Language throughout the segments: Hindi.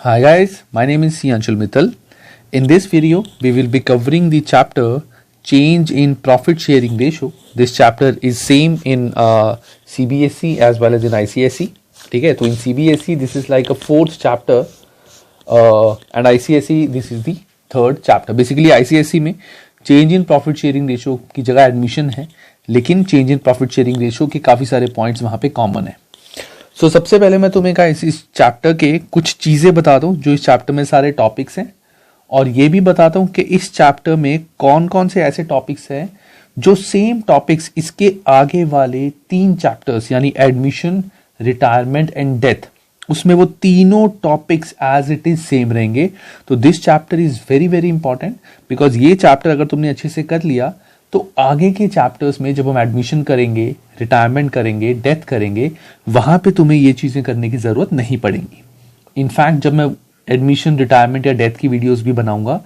Hi guys, my name is C. Anshul Mittal. In this video, we will be covering the chapter Change in Profit Sharing Ratio. This chapter is same in CBSE as well as in ICSE. ठीक है, तो in CBSE this is like a fourth chapter and ICSE this is the third chapter. Basically ICSE में change in profit sharing ratio की जगह एडमिशन है, लेकिन change in profit sharing ratio के काफ़ी सारे पॉइंट्स वहाँ पे कॉमन है. सो सबसे पहले मैं तुम्हें कहा इस चैप्टर के कुछ चीज़ें बता दूं जो इस चैप्टर में सारे टॉपिक्स हैं, और ये भी बताता हूँ कि इस चैप्टर में कौन कौन से ऐसे टॉपिक्स हैं जो सेम टॉपिक्स इसके आगे वाले 3 चैप्टर्स यानी एडमिशन, रिटायरमेंट एंड डेथ, उसमें वो तीनों topics as it is same रहेंगे. तो this chapter is very very important because ये चैप्टर अगर तुमने अच्छे से कर लिया तो आगे के चैप्टर्स में जब हम एडमिशन करेंगे, रिटायरमेंट करेंगे, डेथ करेंगे, वहां पे तुम्हें ये चीजें करने की जरूरत नहीं पड़ेगी. इनफैक्ट जब मैं एडमिशन, रिटायरमेंट या डेथ की वीडियोस भी बनाऊंगा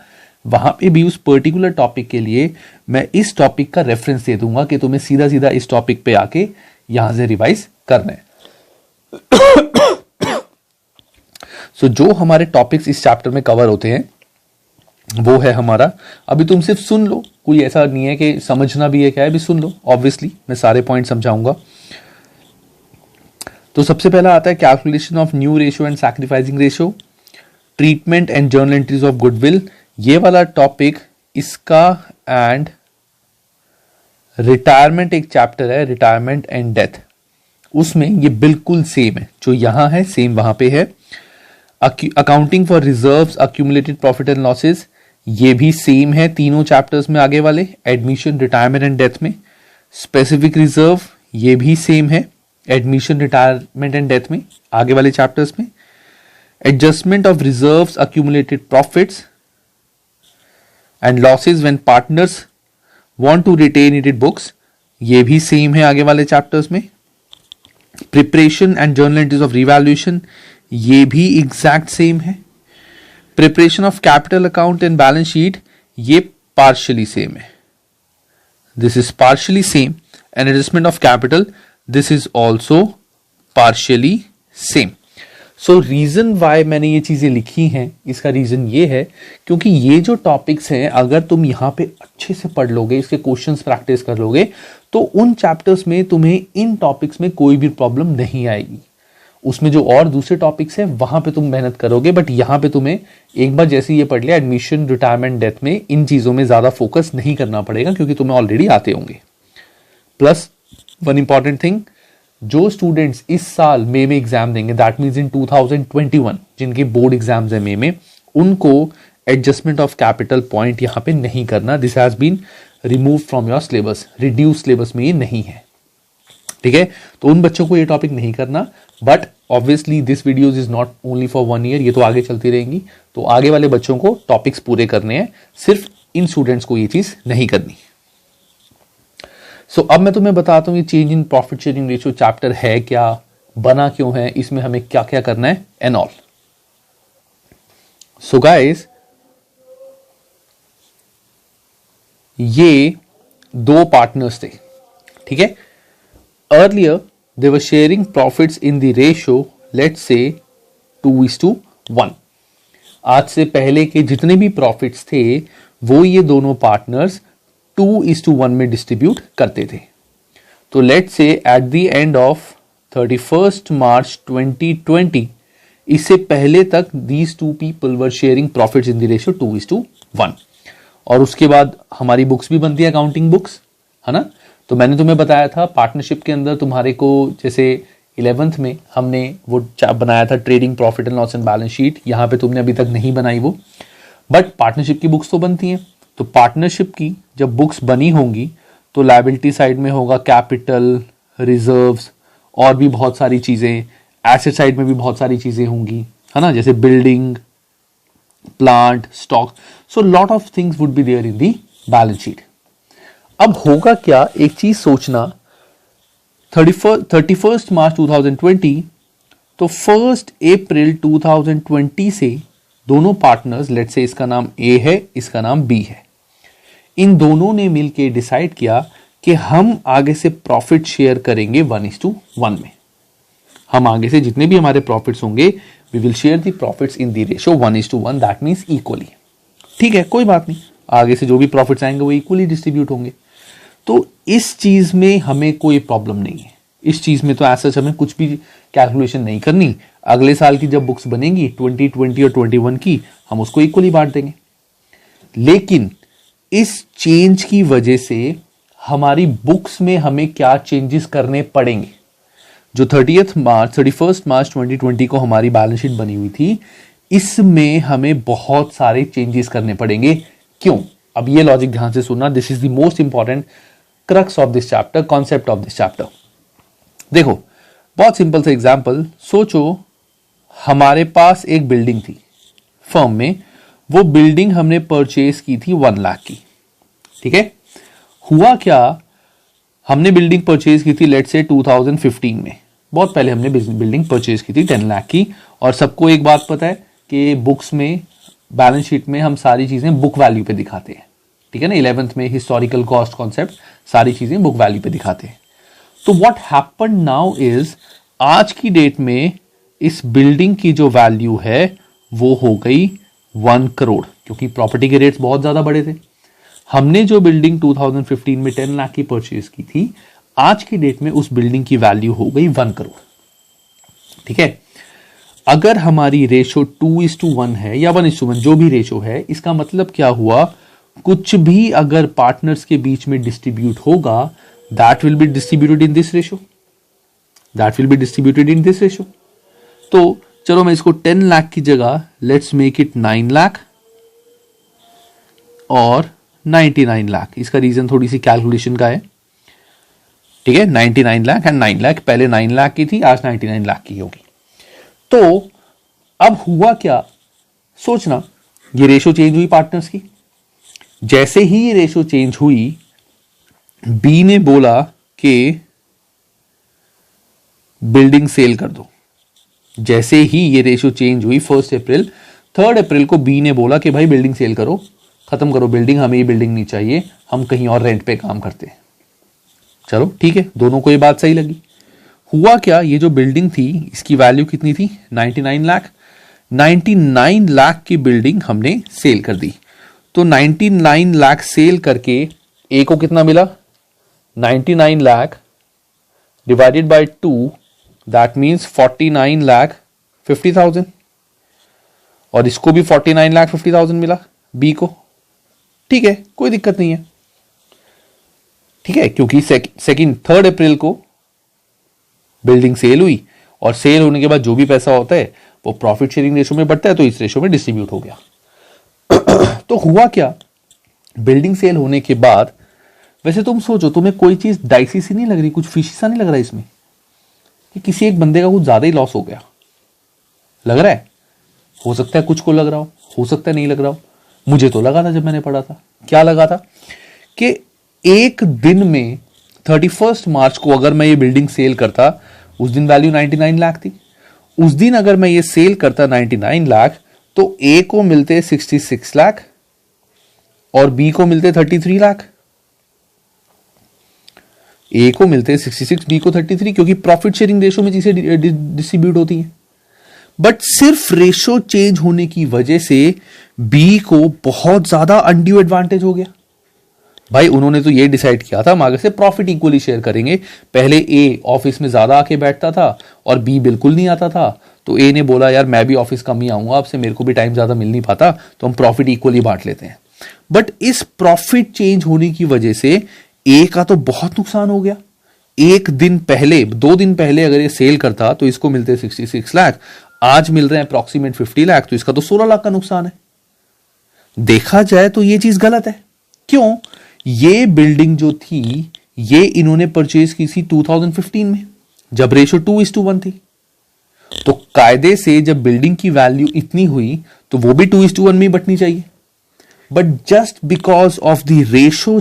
वहां पे भी उस पर्टिकुलर टॉपिक के लिए मैं इस टॉपिक का रेफरेंस दे दूंगा कि तुम्हें सीधा सीधा इस टॉपिक पे आके यहां से रिवाइज करना है. सो जो हमारे टॉपिक्स इस चैप्टर में कवर होते हैं वो है हमारा, अभी तुम सिर्फ सुन लो, कोई ऐसा नहीं है कि समझना भी है क्या है, भी सुन लो. ऑब्वियसली मैं सारे पॉइंट समझाऊंगा. तो सबसे पहला आता है calculation of new ratio and sacrificing ratio, treatment and journal entries of goodwill. ये वाला टॉपिक इसका एंड रिटायरमेंट एक चैप्टर है, रिटायरमेंट एंड डेथ, उसमें ये बिल्कुल सेम है. जो यहां है सेम वहां पे है. Accounting for reserves, accumulated profit and losses, ये भी सेम है तीनों चैप्टर्स में आगे वाले, एडमिशन, रिटायरमेंट एंड डेथ में. स्पेसिफिक रिजर्व ये भी सेम है एडमिशन, रिटायरमेंट एंड डेथ में आगे वाले चैप्टर्स में. Adjustment of reserves, accumulated profits and losses when partners want to retain it in books, ये भी सेम है आगे वाले चैप्टर्स में. Preparation and journal entries of revaluation, ये भी एग्जैक्ट सेम है. Preparation of capital account and balance sheet, ये पार्शियली सेम है. This is partially same. And adjustment of capital, this is also partially same. So reason why मैंने ये चीजें लिखी हैं, इसका रीजन ये है क्योंकि ये जो टॉपिक्स हैं अगर तुम यहां पे अच्छे से पढ़ लोगे, इसके क्वेश्चंस प्रैक्टिस कर लोगे, तो उन चैप्टर्स में तुम्हें इन टॉपिक्स में कोई भी प्रॉब्लम नहीं आएगी. उसमें जो और दूसरे टॉपिक्स हैं वहां पे तुम मेहनत करोगे, बट यहां पे तुम्हें एक बार जैसे ये पढ़ लिया एडमिशन, रिटायरमेंट, डेथ में इन चीजों में ज्यादा फोकस नहीं करना पड़ेगा क्योंकि तुम्हें ऑलरेडी आते होंगे. प्लस वन इंपॉर्टेंट थिंग, जो स्टूडेंट्स इस साल मई में एग्जाम देंगे, दैट मीन्स इन 2021 जिनके बोर्ड एग्जाम्स है मई में, उनको एडजस्टमेंट ऑफ कैपिटल पॉइंट यहां पे नहीं करना. This has been remove from your syllabus, reduce syllabus में ये नहीं है. ठीक है, तो उन बच्चों को ये टॉपिक नहीं करना. But obviously this videos is not only for 1 year, ये तो आगे चलती रहेंगी. तो आगे वाले बच्चों को टॉपिक्स पूरे करने हैं, सिर्फ इन स्टूडेंट्स को ये चीज नहीं करनी. सो अब मैं तुम्हें बताता हूं ये change in profit sharing ratio chapter है क्या, बना क्यों है, इसमें हमें क्या क्या करना है एंड ऑल. सो गाइस, ये 2 पार्टनर्स थे. ठीक है, earlier they were sharing profits in the ratio, let's say 2:1. आज से पहले के जितने भी प्रॉफिट्स थे वो ये दोनों पार्टनर्स 2:1 में डिस्ट्रीब्यूट करते थे. तो let's say at the end of 31st March 2020, इससे पहले तक these 2 people were sharing profits in the ratio 2:1. और उसके बाद हमारी बुक्स भी बनती है, अकाउंटिंग बुक्स, है ना. तो मैंने तुम्हें बताया था पार्टनरशिप के अंदर तुम्हारे को, जैसे 11th में हमने वो बनाया था trading profit and loss and balance sheet, यहां पे तुमने अभी तक नहीं बनाई वो, बट पार्टनरशिप की बुक्स तो बनती हैं. तो पार्टनरशिप की जब बुक्स बनी होंगी तो लायबिलिटी साइड में होगा कैपिटल, रिजर्व्स और भी बहुत सारी चीजें. एसेट साइड में भी बहुत सारी चीजें होंगी, है ना, जैसे building, plant, stock. So lot of things would be there in the balance sheet. अब होगा क्या, एक चीज सोचना, 31st March 2020, तो 1st April 2020 से दोनों पार्टनर्स, लेट्स से इसका नाम A है, इसका नाम B है, इन दोनों ने मिलकर डिसाइड किया कि हम आगे से प्रॉफिट शेयर करेंगे 1:1 में. हम आगे से जितने भी हमारे प्रॉफिट्स होंगे we will share the profits in the ratio 1:1, that means equally. ठीक है, कोई बात नहीं, आगे से जो भी प्रॉफिट्स आएंगे वो इक्वली डिस्ट्रीब्यूट होंगे। तो इस चीज में हमें कोई प्रॉब्लम नहीं है, इस चीज में तो ऐसा हमें कुछ भी कैलकुलेशन नहीं करनी। अगले साल की जब बुक्स बनेंगी 2020 और 21 की, हम उसको इक्वली बांट देंगे। लेकिन इस चेंज की वजह से हमारी बुक्स में हमें क्या चेंजेस करने पड़ेंगे। जो 31 मार्च 2020 को हमारी बैलेंस शीट बनी हुई थी, इसमें हमें बहुत सारे चेंजेस करने पड़ेंगे। क्यों? अब ये लॉजिक ध्यान से सुनना, this is the most important crux of this chapter, concept of this chapter. देखो, बहुत सिंपल सा एग्जांपल सोचो, हमारे पास एक बिल्डिंग थी फर्म में, वो बिल्डिंग हमने परचेज की थी 1 लाख की। ठीक है, हुआ क्या, हमने बिल्डिंग परचेज की थी लेट्स से 2015 में, बहुत पहले हमने बिल्डिंग परचेज की थी 10 लाख की। और सबको एक बात पता है कि बुक्स में, बैलेंस शीट में हम सारी चीजें बुक वैल्यू पे दिखाते हैं। ठीक है ना, 11th में हिस्टोरिकल कॉस्ट कॉन्सेप्ट, सारी चीजें बुक वैल्यू पे दिखाते हैं। तो व्हाट हैपेंड नाउ इज, आज की डेट में इस बिल्डिंग की जो वैल्यू है वो हो गई 1 करोड़, क्योंकि प्रॉपर्टी के रेट्स बहुत ज्यादा बढ़े थे। हमने जो बिल्डिंग 2015 में 10 लाख की परचेज की थी, आज की डेट में उस बिल्डिंग की वैल्यू हो गई 1 करोड़। ठीक है, अगर हमारी रेशो 2:1 है या 1:1, जो भी रेशो है, इसका मतलब क्या हुआ, कुछ भी अगर पार्टनर्स के बीच में डिस्ट्रीब्यूट होगा, that will be distributed in this ratio, that will be distributed in this ratio. तो चलो मैं इसको 10 लाख की जगह लेट्स मेक इट 9 लाख और 99 लाख। इसका रीजन थोड़ी सी कैलकुलेशन का है। ठीक है, 99 लाख एंड 9 लाख, पहले 9 लाख की थी, आज 99 लाख की होगी। तो अब हुआ क्या, सोचना, ये रेशो चेंज हुई पार्टनर्स की। जैसे ही ये रेशो चेंज हुई, बी ने बोला कि बिल्डिंग सेल कर दो। जैसे ही ये रेशो चेंज हुई 1 अप्रैल, 3 अप्रैल को बी ने बोला कि भाई बिल्डिंग सेल करो, खत्म करो बिल्डिंग, हमें ये बिल्डिंग नहीं चाहिए, हम कहीं और रेंट पे काम करते हैं। चलो ठीक है, दोनों को ये बात सही लगी। हुआ क्या, ये जो बिल्डिंग थी इसकी वैल्यू कितनी थी, 99 लाख। 99 लाख की बिल्डिंग हमने सेल कर दी। तो 99 लाख सेल करके ए को कितना मिला, 99 lakh divided by 2, that means 49 lakh 50,000। और इसको भी 49 लाख 50,000 मिला बी को। ठीक है, कोई दिक्कत नहीं है। ठीक है, क्योंकि 3 अप्रैल को बिल्डिंग सेल हुई, और सेल होने के बाद जो भी पैसा होता है वो प्रॉफिट शेयरिंग रेशो में बढ़ता है, तो इस रेशो में डिस्ट्रीब्यूट हो गया। तो हुआ क्या, बिल्डिंग सेल होने के बाद, वैसे तुम सोचो, तुम्हें कोई चीज डाइसी सी नहीं लग रही, कुछ फिशी सा नहीं लग रहा इसमें कि किसी एक बंदे का कुछ ज्यादा ही लॉस हो गया? लग रहा है? हो सकता है कुछ को लग रहा हो सकता है नहीं लग रहा हो। मुझे तो लगा था जब मैंने पढ़ा था। क्या लगा था कि एक दिन में 31 मार्च को अगर मैं ये बिल्डिंग सेल करता, उस दिन वैल्यू 99 लाख थी, उस दिन अगर मैं ये सेल करता 99 लाख, तो ए को मिलते 66 लाख और बी को मिलते 33 लाख। ए को मिलते 66, बी को 33, क्योंकि प्रॉफिट शेयरिंग रेशो में चीजें डिस्ट्रीब्यूट होती हैं। बट सिर्फ रेशो चेंज होने की वजह से बी को बहुत ज्यादा अनड्यू एडवांटेज हो गया। भाई उन्होंने तो ये डिसाइड किया था हम आगे से प्रॉफिट इक्वली शेयर करेंगे। पहले ए ऑफिस में ज्यादा आके बैठता था और बी बिल्कुल नहीं आता था, तो ए ने बोला यार मैं भी ऑफिस कम ही आऊंगा, अब से मेरे को भी टाइम ज्यादा मिल नहीं पाता, तो हम प्रॉफिट इक्वली बांट लेते हैं। बट इस प्रॉफिट चेंज होने की वजह से ए का तो बहुत नुकसान हो गया। एक दिन पहले, 2 दिन पहले अगर ये सेल करता तो इसको मिलते 66 लाख, आज मिल रहे हैं अप्रॉक्सीमेट 50 लाख, तो इसका तो 16 लाख का नुकसान है। देखा जाए तो ये चीज गलत है। क्यों? ये बिल्डिंग जो थी ये इन्होंने परचेज की थी 2015 में, जब रेशो 2:1 थी। तो कायदे से जब बिल्डिंग की वैल्यू इतनी हुई तो वो भी 2:1 में बटनी चाहिए। But just because of the ratio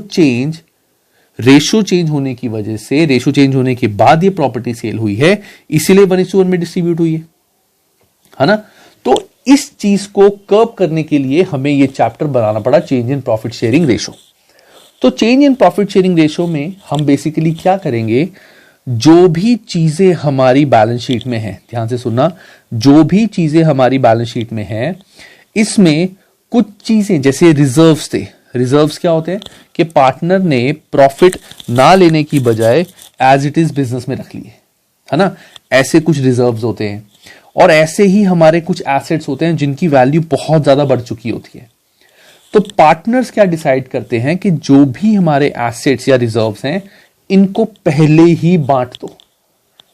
change होने की वजह से, रेशो चेंज होने के बाद ये प्रॉपर्टी सेल हुई है, इसीलिए 1:1 में डिस्ट्रीब्यूट हुई है ना। तो इस चीज को कर्व करने के लिए हमें ये चैप्टर बनाना पड़ा, change in profit sharing ratio. तो change in profit sharing ratio में हम बेसिकली क्या करेंगे, जो भी चीजें हमारी बैलेंस शीट में हैं, ध्यान से सुनना, जो भी चीजें हमारी बैलेंस शीट में हैं, इसमें कुछ चीजें जैसे रिजर्व्स थे। रिजर्व्स क्या होते हैं कि पार्टनर ने प्रॉफिट ना लेने की बजाय एज इट इज बिजनेस में रख लिए, है ना, ऐसे कुछ रिजर्व्स होते हैं। और ऐसे ही हमारे कुछ एसेट्स होते हैं जिनकी वैल्यू बहुत ज्यादा बढ़ चुकी होती है। तो पार्टनर्स क्या डिसाइड करते हैं कि जो भी हमारे एसेट्स या रिजर्व्स हैं, इनको पहले ही बांट दो।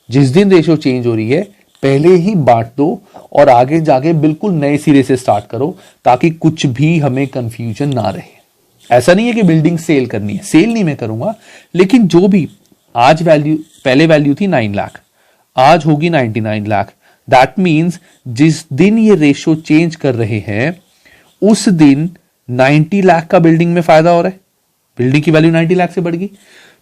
जिस दिन रेशो चेंज हो रही है पहले ही बांट दो और आगे जाके बिल्कुल नए सिरे से स्टार्ट करो, ताकि कुछ भी हमें कंफ्यूजन ना रहे। ऐसा नहीं है कि बिल्डिंग सेल करनी है, सेल नहीं मैं करूंगा, लेकिन जो भी आज वैल्यू, पहले वैल्यू थी 9 लाख, आज होगी 99 लाख। दैट मीन्स जिस दिन ये रेशो चेंज कर रहे हैं उस दिन 90 लाख का बिल्डिंग में फायदा हो रहा है, बिल्डिंग की वैल्यू 90 लाख से बढ़ गई।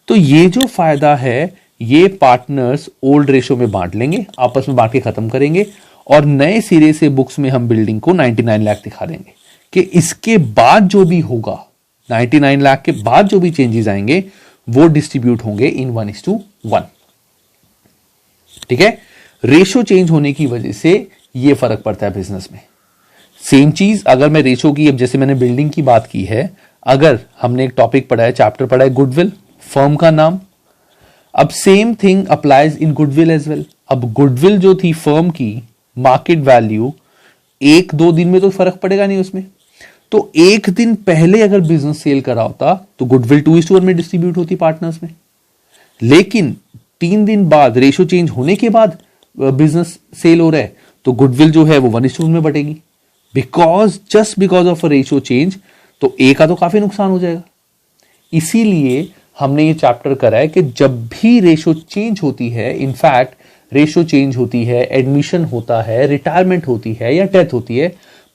तो ये जो फायदा है ये पार्टनर्स ओल्ड रेशो में बांट लेंगे, आपस में बांट के खत्म करेंगे और नए सिरे से बुक्स में हम बिल्डिंग को 99 लाख दिखा देंगे कि इसके बाद जो भी होगा, 99 लाख के बाद जो भी चेंजेस आएंगे वो डिस्ट्रीब्यूट होंगे इन 1:1। ठीक है, रेशो चेंज होने की वजह से ये फर्क पड़ता है बिजनेस में। सेम चीज अगर मैं रेशो की, अब जैसे मैंने बिल्डिंग की बात की है, अगर हमने एक टॉपिक पढ़ा है, चैप्टर पढ़ा है गुडविल, फर्म का नाम, अब same thing applies in goodwill as well. अब गुडविल जो थी फर्म की मार्केट वैल्यू, 1-2 दिन में तो फर्क पड़ेगा नहीं उसमें, तो एक दिन पहले अगर बिजनेस सेल करा होता तो गुडविल 2:1 में डिस्ट्रीब्यूट होती पार्टनर्स में। लेकिन 3 दिन बाद रेशो चेंज होने के बाद बिजनेस सेल हो रहा है तो गुडविल जो है वो 1:1 में बटेगी, just because of a ratio change. तो ए का तो काफी नुकसान हो जाएगा। इसीलिए हमने ये चैप्टर करा है कि जब भी रेशो चेंज होती है, इनफैक्ट रेशो चेंज होती है, एडमिशन होता है, रिटायरमेंट होती है या डेथ होती है,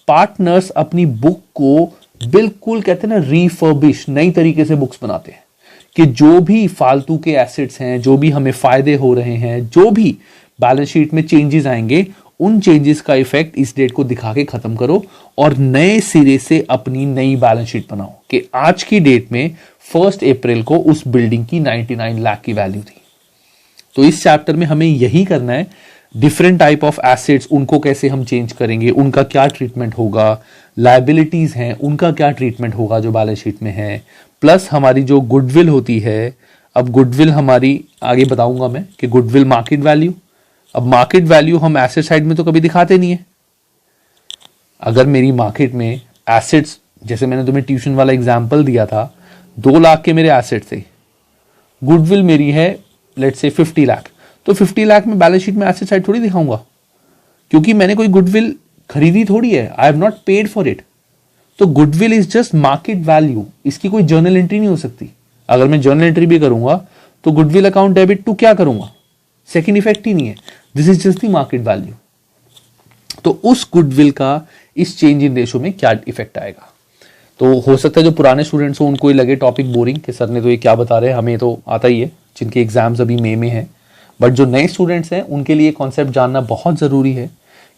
पार्टनर्स अपनी बुक को बिल्कुल कहते हैं ना रिफर्बिश, नई तरीके से बुक्स बनाते हैं कि जो भी फालतू के एसेट्स हैं, जो भी हमें फायदे हो रहे हैं, जो भी बैलेंस शीट में चेंजेस आएंगे, उन चेंजेस का इफेक्ट इस डेट को दिखा के खत्म करो और नए सिरे से अपनी नई बैलेंस शीट बनाओ कि आज की डेट में 1 अप्रैल को उस बिल्डिंग की 99 लाख की वैल्यू थी। तो इस चैप्टर में हमें यही करना है, डिफरेंट टाइप ऑफ एसेट्स, उनको कैसे हम चेंज करेंगे, उनका क्या ट्रीटमेंट होगा, लायबिलिटीज हैं उनका क्या ट्रीटमेंट होगा जो बैलेंस शीट में है, प्लस हमारी जो गुडविल होती है। अब गुडविल हमारी आगे बताऊंगा मैं कि गुडविल मार्केट वैल्यू, अब मार्केट वैल्यू हम एसेट साइड में तो कभी दिखाते नहीं है। अगर मेरी मार्केट में एसेट्स, जैसे मैंने तुम्हें ट्यूशन वाला एग्जांपल दिया था, 2 लाख के मेरे एसेट थे, गुडविल मेरी है लेट्स से 50 लाख, तो 50 लाख में बैलेंस शीट में एसेट साइड थोड़ी दिखाऊंगा, क्योंकि मैंने कोई गुडविल खरीदी थोड़ी है, I have not paid for it. तो goodwill is just market value, इसकी कोई जर्नल एंट्री नहीं हो सकती। अगर मैं जर्नल एंट्री भी करूंगा तो गुडविल अकाउंट डेबिट टू क्या करूंगा, सेकेंड इफेक्ट ही नहीं है, this is just the market value. तो उस गुडविल का इस चेंज इन रेशो में क्या इफेक्ट आएगा। तो हो सकता है जो पुराने स्टूडेंट्स हो उनको ये लगे टॉपिक बोरिंग कि सर ने तो ये क्या बता रहे हैं, हमें तो आता ही है, जिनके एग्जाम्स अभी मई में हैं। बट जो नए स्टूडेंट्स हैं उनके लिए कॉन्सेप्ट जानना बहुत जरूरी है,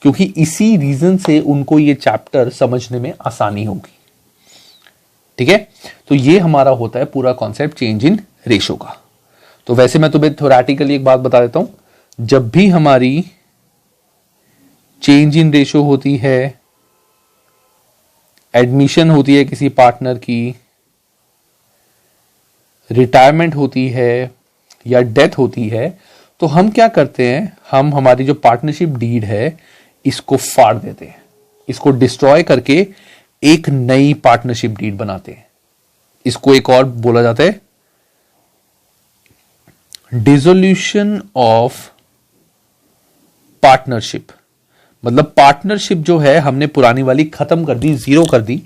क्योंकि इसी रीजन से उनको ये चैप्टर समझने में आसानी होगी। ठीक है, तो ये हमारा होता है पूरा कॉन्सेप्ट चेंज इन रेशो का। तो वैसे मैं तुम्हें थ्योरेटिकली एक बात बता देता हूं, जब भी हमारी चेंज इन रेशो होती है, एडमिशन होती है किसी पार्टनर की, रिटायरमेंट होती है या डेथ होती है, तो हम क्या करते हैं, हम हमारी जो पार्टनरशिप डीड है इसको फाड़ देते हैं, इसको डिस्ट्रॉय करके एक नई पार्टनरशिप डीड बनाते हैं। इसको एक और बोला जाता है डिसोल्यूशन ऑफ पार्टनरशिप। मतलब पार्टनरशिप जो है हमने पुरानी वाली खत्म कर दी, जीरो कर दी,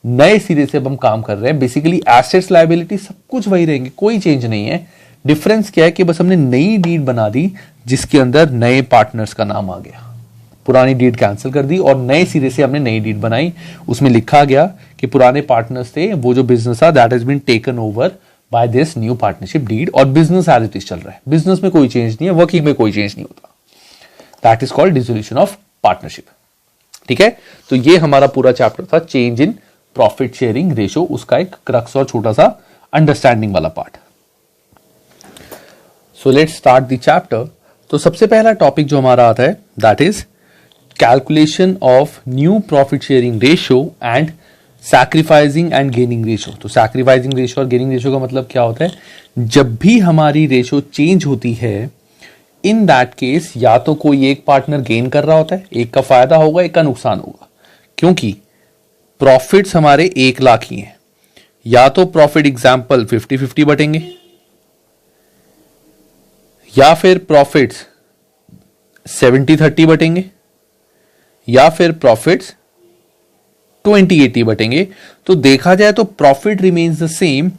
नए सिरे से अब हम काम कर रहे हैं। बेसिकली एसेट्स लायबिलिटी सब कुछ वही रहेंगे, कोई चेंज नहीं है। डिफरेंस क्या है कि बस हमने नई डीड बना दी जिसके अंदर नए पार्टनर्स का नाम आ गया, पुरानी डीड कैंसिल कर दी और नए सिरे से हमने नई डीड बनाई। उसमें लिखा गया कि पुराने पार्टनर्स थे, वो जो बिजनेस था that has been taken over by this new partnership deed, और बिजनेस एज इट इज चल रहा है, बिजनेस में कोई चेंज नहीं है, वर्किंग में कोई चेंज नहीं होता। That is called dissolution of partnership. ठीक है, तो ये हमारा पूरा चैप्टर था change in profit sharing ratio, उसका एक क्रक्स और छोटा सा अंडरस्टैंडिंग वाला part. So let's start the chapter. तो सबसे पहला टॉपिक जो हमारा आता है that is calculation of new profit sharing ratio and sacrificing and gaining ratio. तो सैक्रिफाइसिंग रेशियो और गेनिंग रेशियो का मतलब क्या होता है, जब भी हमारी रेशियो चेंज होती है इन दैट केस या तो कोई एक पार्टनर गेन कर रहा होता है, एक का फायदा होगा एक का नुकसान होगा, क्योंकि प्रॉफिट्स हमारे 1 लाख ही हैं। या तो प्रॉफिट एग्जाम्पल 50-50 बटेंगे, या फिर प्रॉफिट्स 70-30 बटेंगे, या फिर प्रॉफिट्स 20-80 बटेंगे। तो देखा जाए तो प्रॉफिट रिमेन्स द सेम।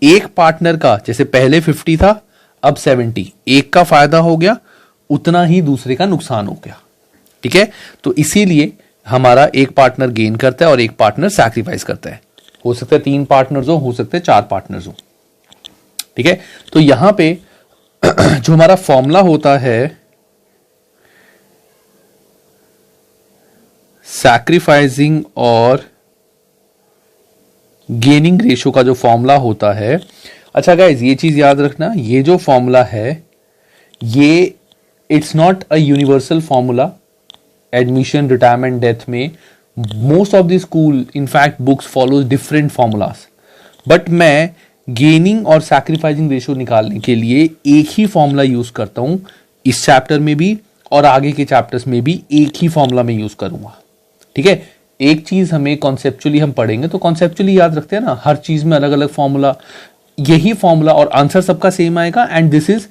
एक पार्टनर का जैसे पहले 50 था अब 70, एक का फायदा हो गया उतना ही दूसरे का नुकसान हो गया। ठीक है, तो इसीलिए हमारा एक पार्टनर गेन करता है और एक पार्टनर सैक्रिफाइस करता है। हो सकता है 3 पार्टनर्स हो सकते हैं 4 पार्टनर्स हो। ठीक है, तो यहां पे जो हमारा फॉर्मूला होता है सैक्रिफाइसिंग और गेनिंग रेशियो का जो फॉर्मूला होता है, अच्छा गाइज ये चीज याद रखना, ये जो फॉर्मूला है ये it's not a universal formula. Admission, retirement, death में most of the school in fact books follows different formulas, but मैं गेनिंग और सैक्रिफाइसिंग रेशियो निकालने के लिए एक ही फॉर्मूला यूज करता हूं। इस चैप्टर में भी और आगे के चैप्टर्स में भी एक ही फॉर्मूला में यूज करूंगा। ठीक है, एक चीज हमें कॉन्सेप्चुअली हम पढ़ेंगे तो कॉन्सेप्चुअली याद रखते हैं ना, हर चीज में अलग अलग फॉर्मूला, यही फॉर्मूला और आंसर सबका सेम आएगा and this is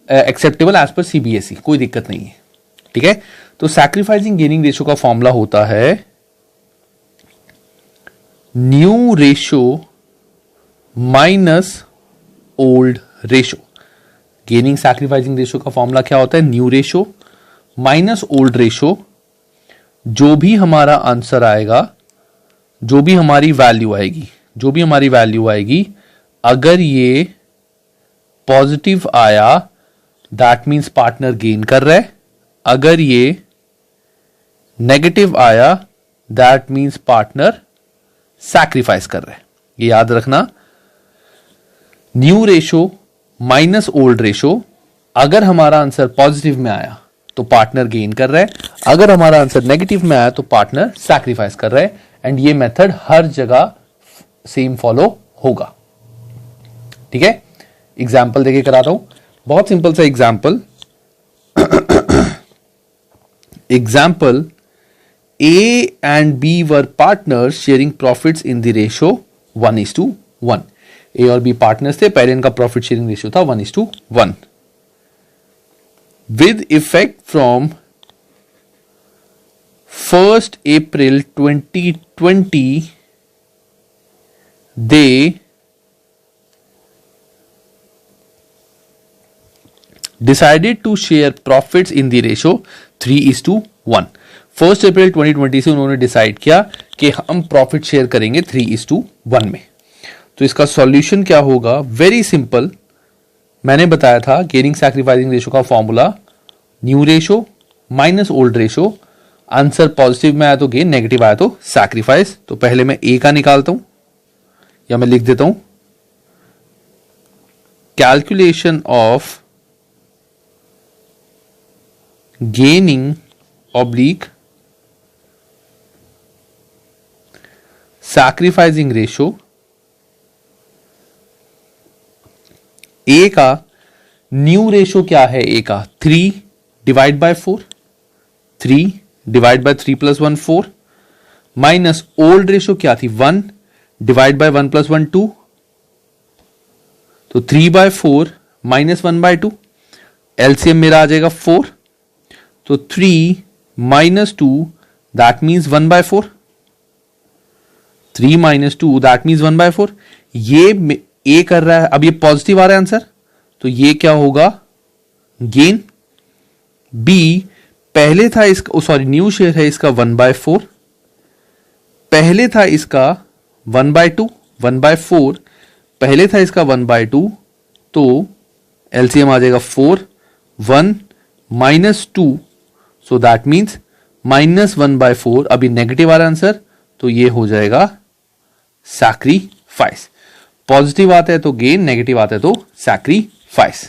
acceptable as per CBSE, कोई दिक्कत नहीं है। ठीक है, तो सैक्रिफाइसिंग गेनिंग रेशियो का फॉर्मूला होता है new ratio minus old ratio. Gaining sacrificing ratio का फॉर्मूला क्या होता है, new ratio minus old ratio. जो भी हमारा आंसर आएगा, जो भी हमारी वैल्यू आएगी, अगर ये पॉजिटिव आया दैट मींस पार्टनर गेन कर रहा है, अगर ये नेगेटिव आया दैट मींस पार्टनर सैक्रिफाइस कर रहा है। ये याद रखना, new ratio minus old ratio. अगर हमारा आंसर पॉजिटिव में आया तो पार्टनर गेन कर रहा है, अगर हमारा आंसर नेगेटिव में आया तो पार्टनर सैक्रिफाइस कर रहा है। एंड ये मेथड हर जगह सेम फॉलो होगा। ठीक है, एग्जाम्पल देके कराता हूं, बहुत सिंपल सा example. Example, A and B were partners sharing profits in the ratio 1:1. A और B पार्टनर्स थे, पहले इनका प्रॉफिट शेयरिंग रेशियो था 1:1। With effect from 1st April 2020, they decided to share profits in the ratio 3:1। 1 अप्रैल 2020 से उन्होंने डिसाइड किया कि हम प्रॉफिट शेयर करेंगे 3:1 में। तो इसका सॉल्यूशन क्या होगा, वेरी सिंपल। मैंने बताया था गेनिंग सैक्रिफाइसिंग रेशियो का formula new ratio minus old ratio. Answer positive में आया तो गेन, नेगेटिव आया तो सैक्रिफाइस। तो पहले मैं ए का निकालता हूं या मैं लिख देता हूं, calculation of gaining oblique sacrificing ratio. A का न्यू रेशियो क्या है, ए का 3 divide by 4, 3 divide by 3 + 1 4, minus old ratio क्या थी 1 डिवाइड बाय 1 + 1 2, तो 3/4 माइनस 1/2, एलसीएम मेरा आ जाएगा 4, तो 3 - 2 दैट मीन्स 1/4, 3 - 2 दैट मीन्स 1/4। ये ए कर रहा है, अब ये पॉजिटिव आ रहा है आंसर, तो ये क्या होगा गेन। बी पहले था इसका, सॉरी न्यू शेयर है इसका 1/4, पहले था इसका 1/2, 1/4 पहले था इसका 1/2, तो एलसीएम आ जाएगा 4, 1 - 2, सो दैट मीन्स -1/4। अभी नेगेटिव आ रहा आंसर, तो ये हो जाएगा सैक्रिफाइस। पॉजिटिव आता है तो गेन, नेगेटिव आता है तो सैक्रिफाइस।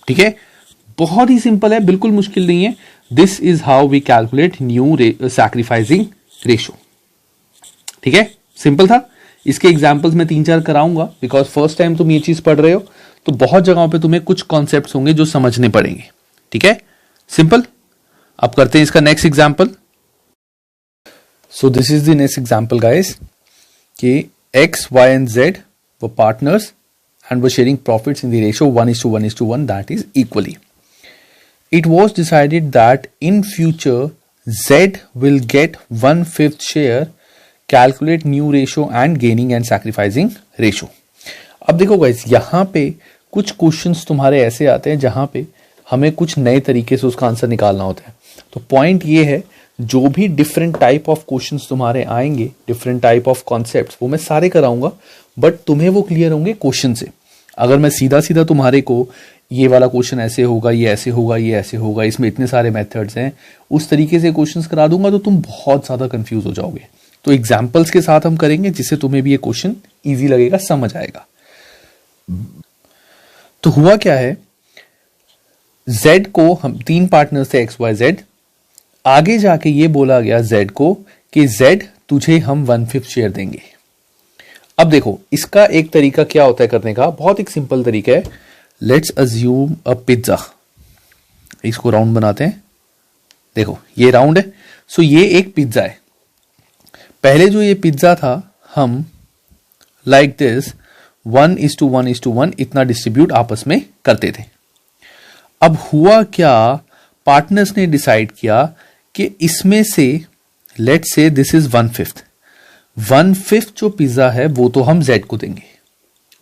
ठीक है, बहुत ही सिंपल है, बिल्कुल मुश्किल नहीं है. This is how we calculate new sacrificing ratio. ठीक है, सिंपल था. इसके एग्जाम्पल्स मैं 3-4 कराऊंगा बिकॉज फर्स्ट टाइम तुम ये चीज पढ़ रहे हो, तो बहुत जगहों पे तुम्हें कुछ कॉन्सेप्ट्स होंगे जो समझने पड़ेंगे. ठीक है, सिंपल. अब करते हैं इसका next example. So this is the next example guys कि x, y and z were partners and were sharing profits in the ratio 1:1:1 that is equally. It was decided that in future z will get 1/5 share. Calculate new ratio and gaining and sacrificing ratio. अब देखो गाइस, यहां पे कुछ क्वेश्चंस तुम्हारे ऐसे आते हैं जहां पे हमें कुछ नए तरीके से उसका आंसर निकालना होता है. तो पॉइंट ये है, जो भी डिफरेंट टाइप ऑफ क्वेश्चंस तुम्हारे आएंगे, डिफरेंट टाइप ऑफ कॉन्सेप्ट्स, वो मैं सारे कराऊंगा, बट तुम्हें वो क्लियर होंगे क्वेश्चन से. अगर मैं सीधा सीधा तुम्हारे को ये वाला क्वेश्चन ऐसे होगा, ये ऐसे होगा, ये ऐसे होगा, इसमें इतने सारे मेथड्स हैं, उस तरीके से क्वेश्चंस करा दूंगा तो तुम बहुत ज्यादा कंफ्यूज हो जाओगे. तो एग्जाम्पल्स के साथ हम करेंगे जिससे तुम्हें भी ये क्वेश्चन इजी लगेगा, समझ आएगा. तो हुआ क्या है, Z को हम 3 पार्टनर्स थे x, y, z. आगे जाके ये बोला गया Z को कि Z तुझे हम 1/5 शेयर देंगे. अब देखो, इसका एक तरीका क्या होता है करने का, बहुत एक सिंपल तरीका है. Let's assume a pizza. इसको राउंड बनाते हैं. देखो ये राउंड है, सो ये एक पिज्जा है. पहले जो ये पिज्जा था, हम लाइक दिस 1:1:1 इतना डिस्ट्रीब्यूट आपस में करते थे. अब हुआ क्या, पार्टनर्स ने डिसाइड किया कि इसमें से लेट्स से दिस इज 1/5 जो पिज्जा है वो तो हम Z को देंगे.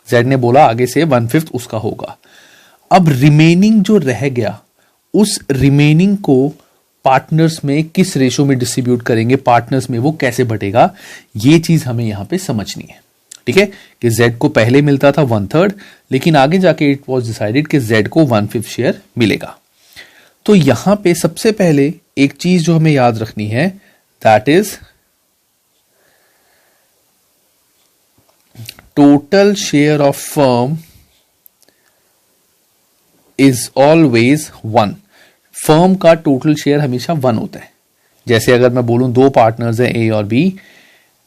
Z ने बोला आगे से 1/5 उसका होगा. अब रिमेनिंग जो रह गया, उस रिमेनिंग को पार्टनर्स में किस रेशो में डिस्ट्रीब्यूट करेंगे, पार्टनर्स में वो कैसे बटेगा, ये चीज हमें यहां पे समझनी है. ठीक है, कि Z को पहले मिलता था 1/3, लेकिन आगे जाके इट वाज डिसाइडेड कि Z को 1/5 शेयर मिलेगा. तो यहां पे सबसे पहले एक चीज जो हमें याद रखनी है, that is total share of firm is always 1. Firm का टोटल शेयर हमेशा 1 होता है. जैसे अगर मैं बोलूं 2 पार्टनर्स हैं A और B,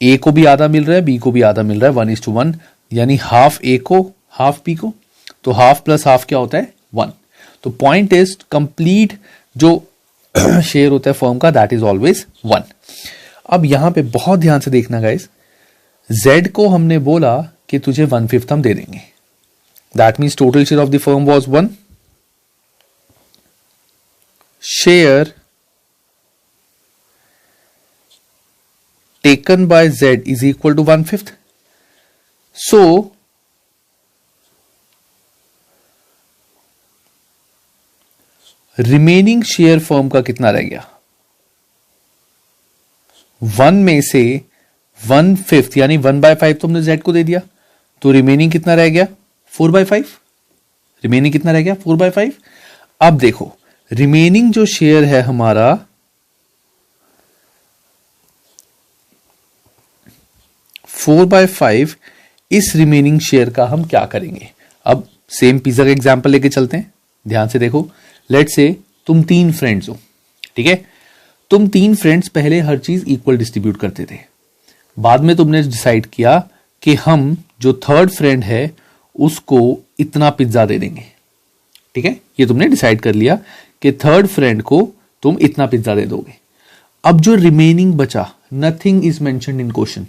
A को भी आधा मिल रहा है, B को भी आधा मिल रहा है, 1:1, यानी हाफ A को हाफ B को, तो हाफ प्लस हाफ क्या होता है 1. तो पॉइंट इज कंप्लीट जो शेयर होता है फर्म का, दैट इज ऑलवेज 1. अब यहां पे बहुत ध्यान से देखना गाइस, Z को हमने बोला कि तुझे 1/5 हम दे देंगे. That means total share of the firm was 1. Share taken by Z is equal to 1/5. So remaining share firm का कितना रह गया, 1 में से 1/5 यानी 1/5 तुमने Z को दे दिया, तो रिमेनिंग कितना रह गया 4/5. रिमेनिंग कितना रह गया 4/5. अब देखो, रिमेनिंग जो शेयर है हमारा 4/5, इस रिमेनिंग शेयर का हम क्या करेंगे. अब सेम पिज्जा का एग्जांपल लेके चलते हैं, ध्यान से देखो. लेट्स से तुम 3 फ्रेंड्स हो. ठीक है, तुम 3 फ्रेंड्स पहले हर चीज इक्वल डिस्ट्रीब्यूट करते थे. बाद में तुमने डिसाइड किया कि हम जो 3rd फ्रेंड है उसको इतना पिज्जा दे देंगे. ठीक है, ये तुमने डिसाइड कर लिया कि 3rd फ्रेंड को तुम इतना पिज्जा दे दोगे. अब जो रिमेनिंग बचा, nothing is mentioned in question,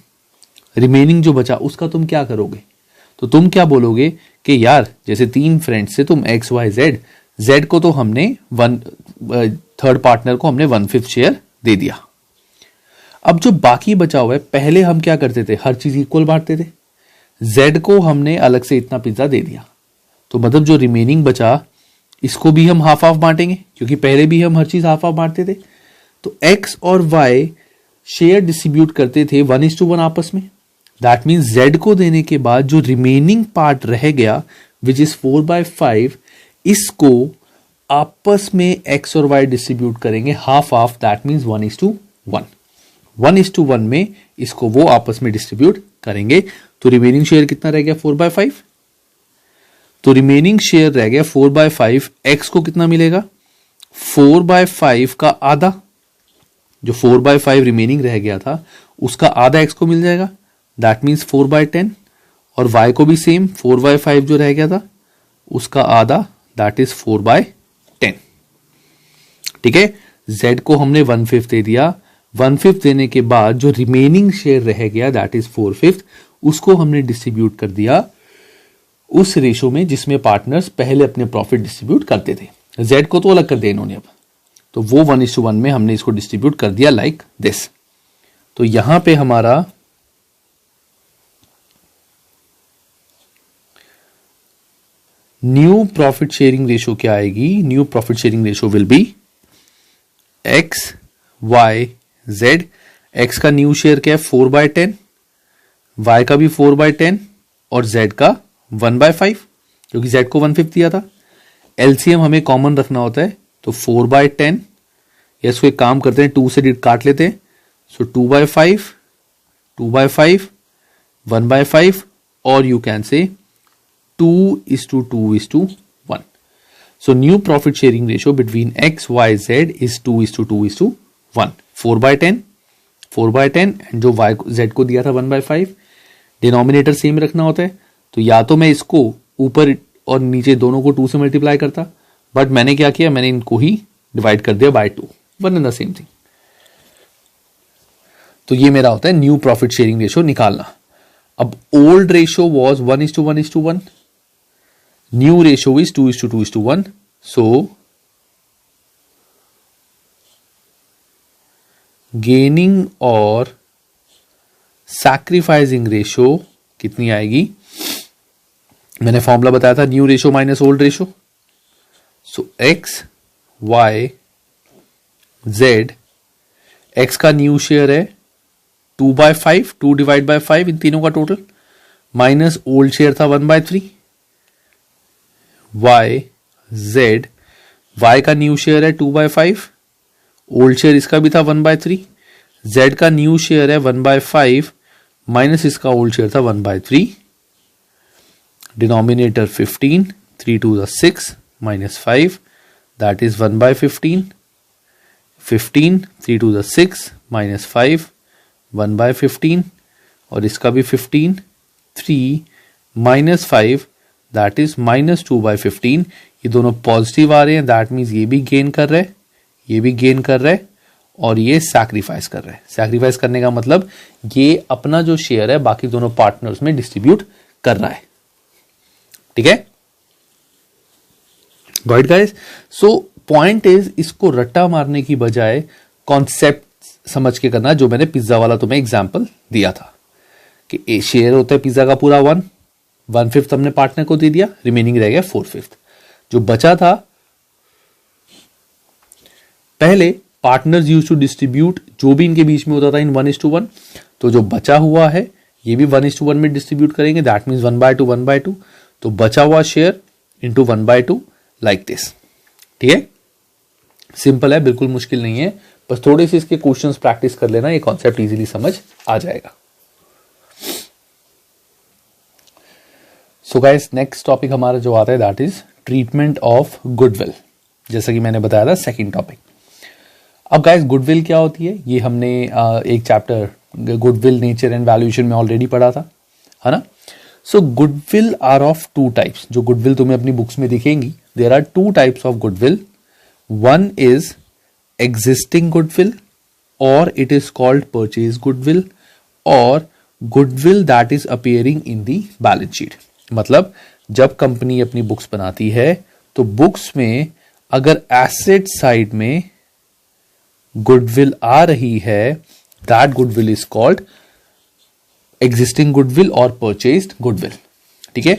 remaining जो बचा उसका तुम क्या करोगे. तो तुम क्या बोलोगे कि यार जैसे 3 फ्रेंड्स से तुम एक्स वाई जेड, जेड को तो हमने 3rd पार्टनर को हमने 1/5 शेयर दे दिया. अब जो बाकी बचा हुआ है, पहले हम क्या करते थे, हर चीज इक्वल बांटते थे. जेड को हमने अलग से इतना पिज्जा दे दिया, तो मतलब जो रिमेनिंग बचा इसको भी हम हाफ हाफ बांटेंगे, क्योंकि पहले भी हम हर चीज हाफ हाफ बांटते थे. तो एक्स और वाई शेयर डिस्ट्रीब्यूट करते थे 1:1 आपस में. दैट मीन्स जेड को देने के बाद जो रिमेनिंग पार्ट रह गया विच इज 4/5, इसको आपस में एक्स और वाई डिस्ट्रीब्यूट करेंगे हाफ हाफ. That means 1:1. 1:1 में इसको वो आपस में डिस्ट्रीब्यूट करेंगे. तो रिमेनिंग शेयर कितना रह गया 4/5. तो रिमेनिंग शेयर रह गया 4/5, एक्स को कितना मिलेगा? 4/5 का आधा, जो 4/5 रिमेनिंग रह गया था उसका आधा एक्स को मिल जाएगा, दैट मीन्स 4/10, और वाई को भी सेम 4/5 जो रह गया था उसका आधा, दैट इज 4/10। ठीक है, जेड को हमने 1/5 दे दिया, 1/5 देने के बाद जो रिमेनिंग शेयर रह गया दैट इज 4/5, उसको हमने डिस्ट्रीब्यूट कर दिया उस रेशो में जिसमें पार्टनर्स पहले अपने प्रॉफिट डिस्ट्रीब्यूट करते थे। जेड को तो अलग कर दिया इन्होंने, अब तो वो 1:1 में हमने इसको डिस्ट्रीब्यूट कर दिया लाइक दिस। तो यहां पे हमारा न्यू प्रॉफिट शेयरिंग रेशो क्या आएगी? New profit sharing ratio will be X Y Z. X का न्यू शेयर क्या है? 4/10, वाई का भी 4/10 और जेड का 1/5, क्योंकि जेड को 1/5 दिया था। एलसीएम हमें कॉमन रखना होता है, तो 4/10, या इसको एक काम करते हैं 2 से काट लेते हैं, सो 2/5, 2/5, 1/5, और you can say 2:2:1. So new profit sharing ratio between X, Y, Z is 2:2:1. 4/10, 4/10, and जो Y Z को दिया था 1/5, डिनोमिनेटर सेम रखना होता है, तो या तो मैं इसको ऊपर और नीचे दोनों को 2 से मल्टीप्लाई करता, बट मैंने क्या किया, मैंने इनको ही डिवाइड कर दिया by 2, one and the same thing. तो ये मेरा होता है न्यू प्रॉफिट शेयरिंग रेशो निकालना। अब old ratio was 1:1:1, new ratio is 2:2:1, so gaining और सैक्रिफाइसिंग रेशो कितनी आएगी? मैंने फॉर्मूला बताया था, new ratio minus old ratio, so X Y Z. X का न्यू शेयर है 2/5, 2/5 इन तीनों का टोटल, माइनस ओल्ड शेयर था 1/3, वाई जेड। वाई का न्यू शेयर है 2/5, ओल्ड शेयर इसका भी था 1/3, जेड का न्यू शेयर है 1/5 माइनस इसका ओल्ड शेयर था 1/3, denominator 15, 3 2 6 minus 5, that is 1/15, 15, 3 2 6 minus 5, 1/15, और इसका भी 15, 3 minus 5, that is minus 2/15। ये दोनों पॉजिटिव आ रहे हैं, दैट मीन्स ये भी गेन कर रहे हैं, ये भी गेन कर रहे हैं, और ये सैक्रिफाइस कर रहे हैं। सैक्रिफाइस करने का मतलब ये अपना जो शेयर है बाकी दोनों पार्टनर्स में डिस्ट्रीब्यूट कर रहा है। ठीक है, got guys? So point is, इसको रट्टा मारने की बजाय कॉन्सेप्ट समझ के करना, जो मैंने पिज्जा वाला तुम्हें एग्जांपल दिया था कि ए शेयर होता है पिज्जा का पूरा 1/5 हमने पार्टनर को दे दिया, रिमेनिंग रह गया 4/5। जो बचा था, पहले पार्टनर्स यूज्ड टू डिस्ट्रीब्यूट जो भी इनके बीच में होता था इन 1:1, तो जो बचा हुआ है ये भी 1:1 में डिस्ट्रीब्यूट करेंगे, दैट मीन्स 1/2 1/2, तो बचा हुआ शेयर इंटू 1/2 लाइक दिस। ठीक है, सिंपल है, बिल्कुल मुश्किल नहीं है, बस थोड़े से इसके क्वेश्चंस प्रैक्टिस कर लेना, ये कॉन्सेप्ट इजीली समझ आ जाएगा। सो गाइस, नेक्स्ट टॉपिक हमारा जो आता है that is treatment of goodwill, जैसा कि मैंने बताया था सेकंड टॉपिक। अब गाइस, गुडविल क्या होती है ये हमने एक chapter goodwill nature and valuation में ऑलरेडी पढ़ा था, है ना। So goodwill are of 2 types. जो गुडविल तुम्हें अपनी बुक्स में दिखेंगी, there are 2 types of goodwill. One is existing goodwill और it is called purchase goodwill, और goodwill that is appearing in the balance sheet. मतलब जब कंपनी अपनी बुक्स बनाती है तो बुक्स में अगर एसेट साइड में गुडविल आ रही है, that goodwill is called existing goodwill और परचेज्ड गुडविल। ठीक है,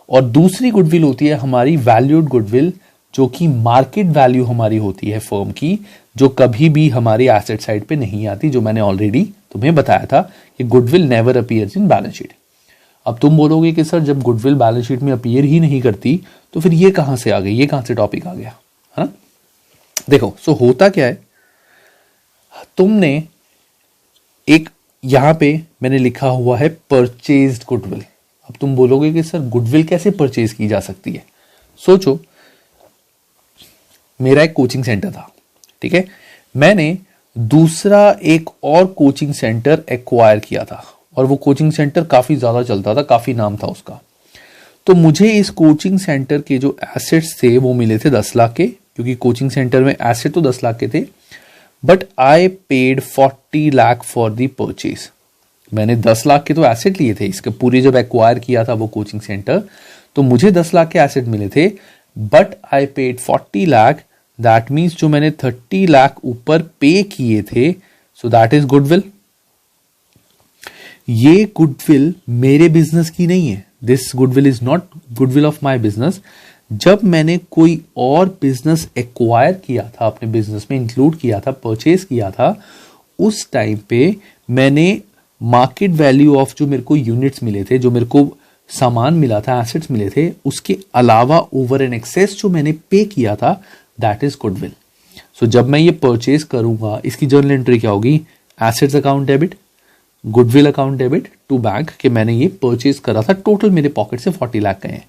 और दूसरी गुडविल होती है हमारी वैल्यूड गुडविल, जो कि मार्केट वैल्यू हमारी होती है फर्म की, जो कभी भी हमारी एसेट साइड पे नहीं आती, जो मैंने ऑलरेडी तुम्हें बताया था कि goodwill never appears in balance sheet. अब तुम बोलोगे कि सर जब गुडविल बैलेंस शीट में अपीयर ही नहीं करती तो फिर ये कहां से आ गई, ये कहां से टॉपिक आ गया, है ना। देखो, सो होता क्या है, तुमने एक यहां पे मैंने लिखा हुआ है परचेज्ड गुडविल। अब तुम बोलोगे कि सर गुडविल कैसे परचेज की जा सकती है। सोचो, मेरा एक कोचिंग सेंटर था, ठीक है, मैंने दूसरा एक और कोचिंग सेंटर एक्वायर किया था और वो कोचिंग सेंटर काफी ज्यादा चलता था, काफी नाम था उसका। तो मुझे इस कोचिंग सेंटर के जो एसेट्स थे वो मिले थे 10 लाख के, क्योंकि कोचिंग सेंटर में एसेट तो 10 लाख के थे, but I paid 40 lakh for the purchase. मैंने 10 लाख के तो एसेट लिए थे, इसके पूरे जब एक्वायर किया था वो कोचिंग सेंटर, तो मुझे 10 लाख के एसेट मिले थे, but I paid 40 lakh. That means जो मैंने 30 लाख ऊपर पे किए थे, सो दैट इज गुडविल। ये गुडविल मेरे बिजनेस की नहीं है, this goodwill is not goodwill of my business. जब मैंने कोई और बिजनेस एक्वायर किया था, अपने बिजनेस में इंक्लूड किया था, परचेज किया था, उस टाइम पे मैंने मार्केट वैल्यू ऑफ जो मेरे को यूनिट्स मिले थे, जो मेरे को सामान मिला था, एसेट्स मिले थे, उसके अलावा ओवर एंड एक्सेस जो मैंने पे किया था, दैट इज गुडविल। सो जब मैं ये परचेज करूंगा, इसकी जर्नल एंट्री क्या होगी? Assets account debit, goodwill account debit to bank, कि मैंने ये परचेज करा था, टोटल मेरे पॉकेट से 40 लाख गए हैं।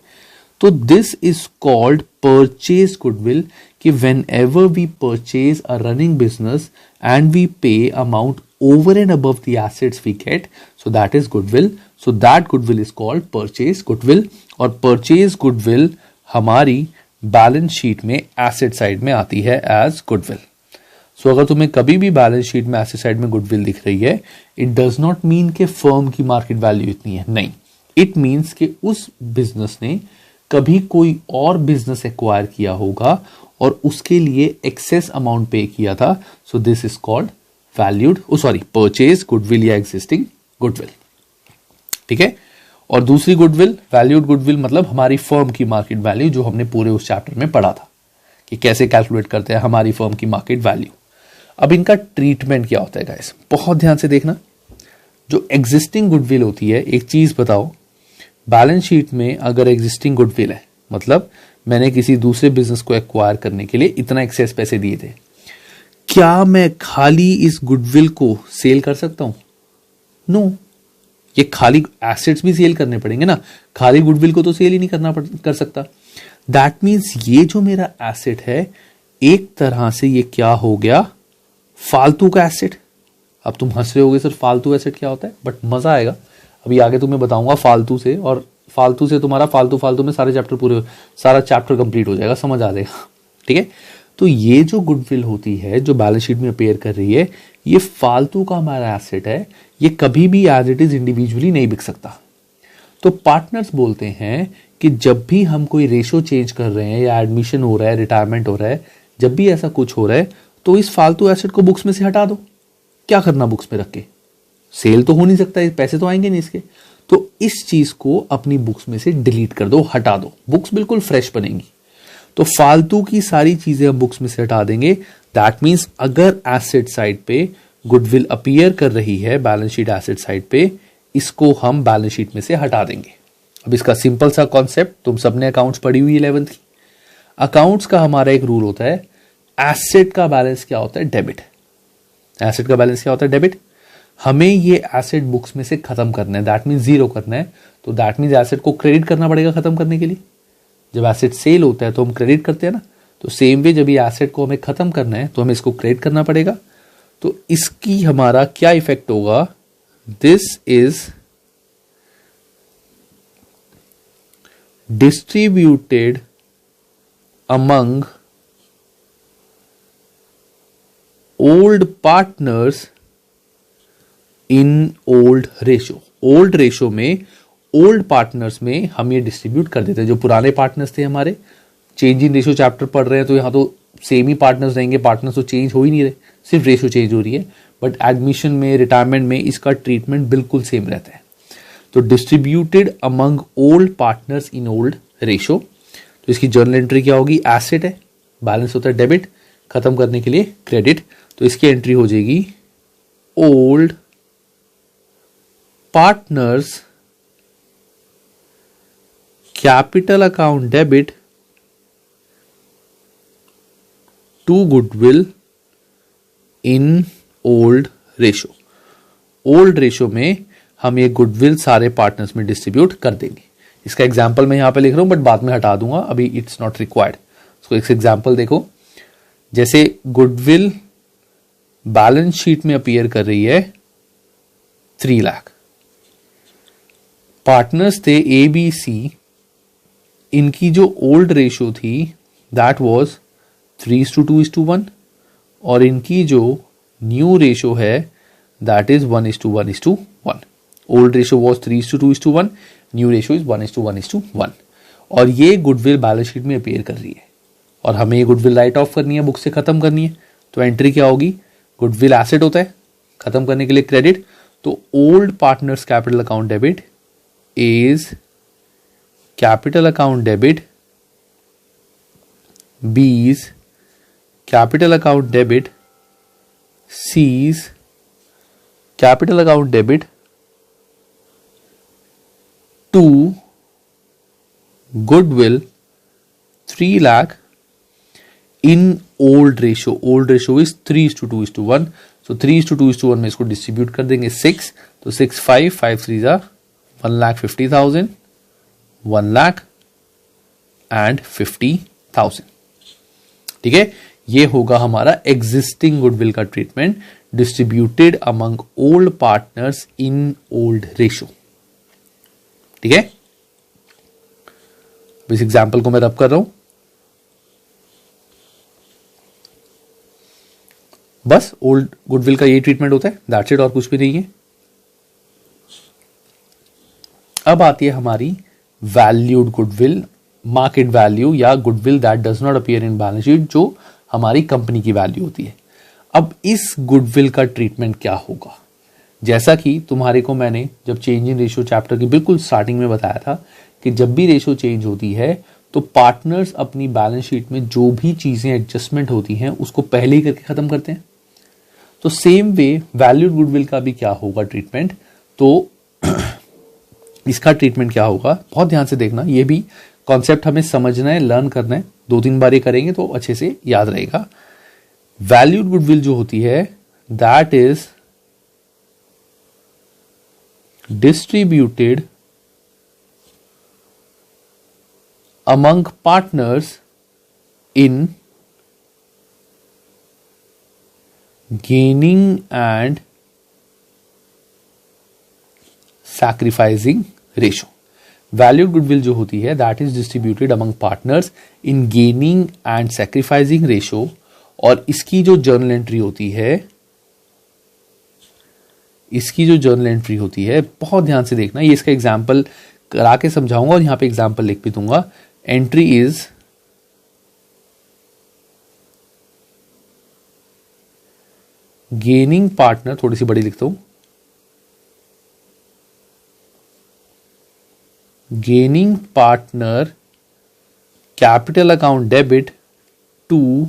तो this is called purchase goodwill, कि whenever we purchase a running business and we pay amount over and above the assets we get, so that is goodwill. So that goodwill is called purchase goodwill, और purchase goodwill हमारी बैलेंस शीट में एसेट साइड में आती है एज गुडविल। सो अगर तुम्हें कभी भी बैलेंस शीट में एसेट साइड में गुडविल दिख रही है, इट डज नॉट मीन कि फर्म की मार्केट वैल्यू इतनी है, नहीं, इट मीन्स कि उस बिजनेस ने कभी कोई और बिजनेस एक्वायर किया होगा और उसके लिए एक्सेस अमाउंट पे किया था। सो this is called valued, purchase goodwill या एग्जिस्टिंग गुडविल, ठीक है। और दूसरी गुडविल, वैल्यूड गुडविल, मतलब हमारी फर्म की मार्केट वैल्यू, जो हमने पूरे उस चैप्टर में पढ़ा था कि कैसे कैलकुलेट करते हैं हमारी फर्म की मार्केट वैल्यू। अब इनका ट्रीटमेंट क्या होता है गाइस, बहुत ध्यान से देखना। जो एग्जिस्टिंग गुडविल होती है, एक चीज बताओ, बैलेंस शीट में अगर एग्जिस्टिंग गुडविल है, मतलब मैंने किसी दूसरे बिजनेस को एक्वायर करने के लिए इतना एक्सेस पैसे दिए थे, क्या मैं खाली इस गुडविल को सेल कर सकता हूं? नो, ये खाली एसेट्स भी सेल करने पड़ेंगे ना, खाली गुडविल को तो सेल ही नहीं कर सकता। दैट मीन्स ये जो मेरा एसेट है, एक तरह से ये क्या हो गया? फालतू का एसेट। अब तुम हंस रहे होगे सर फालतू एसेट क्या होता है, बट मजा आएगा, अभी आगे तुम्हें बताऊंगा फालतू से, और फालतू से तुम्हारा फालतू में सारा चैप्टर कंप्लीट हो जाएगा, समझ आ जाएगा, ठीक है। तो ये जो गुडविल होती है, जो बैलेंस शीट में अपीयर कर रही है, ये फालतू का हमारा एसेट है, ये कभी भी एज इट इज इंडिविजुअली नहीं बिक सकता। तो पार्टनर्स बोलते हैं कि जब भी हम कोई रेशो चेंज कर रहे हैं, या एडमिशन हो रहा है, रिटायरमेंट हो रहा है, जब भी ऐसा कुछ हो रहा है, तो इस फालतू एसेट को बुक्स में से हटा दो। क्या करना बुक्स में रख के? सेल तो हो नहीं सकता, पैसे तो आएंगे नहीं इसके, तो इस चीज को अपनी बुक्स में से डिलीट कर दो, हटा दो, बुक्स बिल्कुल फ्रेश बनेंगी। तो फालतू की सारी चीजें हम बुक्स में से हटा देंगे। दैट मीन्स अगर एसेट साइड पे गुडविल अपीयर कर रही है बैलेंस शीट एसेट साइड पे, इसको हम बैलेंस शीट में से हटा देंगे। अब इसका सिंपल सा कॉन्सेप्ट, तुम सबने अकाउंट्स पढ़ी हुई 11th की। अकाउंट्स का हमारा एक रूल होता है, एसेट का बैलेंस क्या होता है? डेबिट। एसेट का बैलेंस क्या होता है? डेबिट। हमें ये एसेट बुक्स में से खत्म करना है, दैट मीन्स जीरो करना है। तो दैट मीन्स एसेट को क्रेडिट करना पड़ेगा खत्म करने के लिए। जब एसेट सेल होता है तो हम क्रेडिट करते हैं ना, तो सेम वे जब ये एसेट को हमें खत्म करना है तो हमें इसको क्रेडिट करना पड़ेगा। तो इसकी हमारा क्या इफेक्ट होगा? This is distributed among old partners in old ratio. Old ratio में, ओल्ड पार्टनर्स में हम ये डिस्ट्रीब्यूट कर देते हैं। जो पुराने पार्टनर्स थे हमारे, चेंज इन रेशो चैप्टर पढ़ रहे हैं तो यहाँ तो सेम ही पार्टनर्स रहेंगे, पार्टनर्स तो चेंज हो ही नहीं रहे, सिर्फ रेशो चेंज हो रही है। बट एडमिशन में, रिटायरमेंट में इसका ट्रीटमेंट बिल्कुल सेम रहता है। तो distributed among old partners in old ratio. तो इसकी जर्नल एंट्री क्या होगी? एसेट है, बैलेंस होता है डेबिट, खत्म करने के लिए क्रेडिट। तो इसकी एंट्री हो जाएगी old partners capital account debit to goodwill in old ratio. Old ratio में हम ये गुडविल सारे पार्टनर्स में डिस्ट्रीब्यूट कर देंगे। इसका एग्जाम्पल मैं यहां पे लिख रहा हूं, बट बाद में हटा दूंगा, अभी इट्स नॉट रिक्वायर्ड। इसको एक एग्जाम्पल देखो, जैसे गुडविल बैलेंस शीट में अपीयर कर रही है 3 लाख। पार्टनर्स थे ए बी सी, इनकी जो ओल्ड रेशियो थी दैट वाज 3:2:1, और इनकी जो न्यू रेशियो है that is 1:1:1। Old ratio was 3:2:1, new ratio is 1:1:1, और ये गुडविल बैलेंस शीट में अपीयर कर रही है, और हमें ये गुडविल राइट ऑफ करनी है, बुक से खत्म करनी है। तो एंट्री क्या होगी, गुडविल एसेट होता है, खत्म करने के लिए क्रेडिट, तो old partners capital account debit is capital account debit, B is capital account debit, C is capital account debit to goodwill 3 lakh in old ratio. Old ratio is 3:2:1. So 3:2:1 में इसको डिस्ट्रीब्यूट कर देंगे 6, तो 6 5 5 3 जा 1,50,000, 1,50,000। ठीक है, ये होगा हमारा एग्जिस्टिंग गुडविल का treatment distributed among old partners in old ratio. ठीक है, इस एग्जाम्पल को मैं रब कर रहा हूं, बस ओल्ड गुडविल का ये ट्रीटमेंट होता है, दैट्स इट, और कुछ भी नहीं है। अब आती है हमारी वैल्यूड गुडविल, मार्केट वैल्यू या goodwill that does not appear in balance sheet, जो हमारी कंपनी की वैल्यू होती है। अब इस गुडविल का ट्रीटमेंट क्या होगा, जैसा कि तुम्हारे को मैंने जब चेंज इन रेशियो चैप्टर की बिल्कुल स्टार्टिंग में बताया था कि जब भी रेशियो चेंज होती है तो पार्टनर्स अपनी बैलेंस शीट में जो भी चीजें एडजस्टमेंट होती हैं उसको पहले ही करके खत्म करते हैं। तो सेम वे वैल्यूड गुडविल का भी क्या होगा ट्रीटमेंट, तो इसका ट्रीटमेंट क्या होगा, बहुत ध्यान से देखना, ये भी कॉन्सेप्ट हमें समझना है, लर्न करना है, 2-3 बार ये करेंगे तो अच्छे से याद रहेगा। वैल्यूड गुडविल जो होती है that is distributed among partners in gaining and sacrificing ratio. Valued goodwill जो होती है that is distributed among partners in gaining and sacrificing ratio, और इसकी जो जर्नल एंट्री होती है, इसकी जो जर्नल एंट्री होती है बहुत ध्यान से देखना, ये इसका एग्जांपल करा के समझाऊंगा और यहां पे एग्जांपल लिख भी दूंगा। एंट्री इज गेनिंग पार्टनर, थोड़ी सी बड़ी लिखता हूं, gaining partner capital account debit to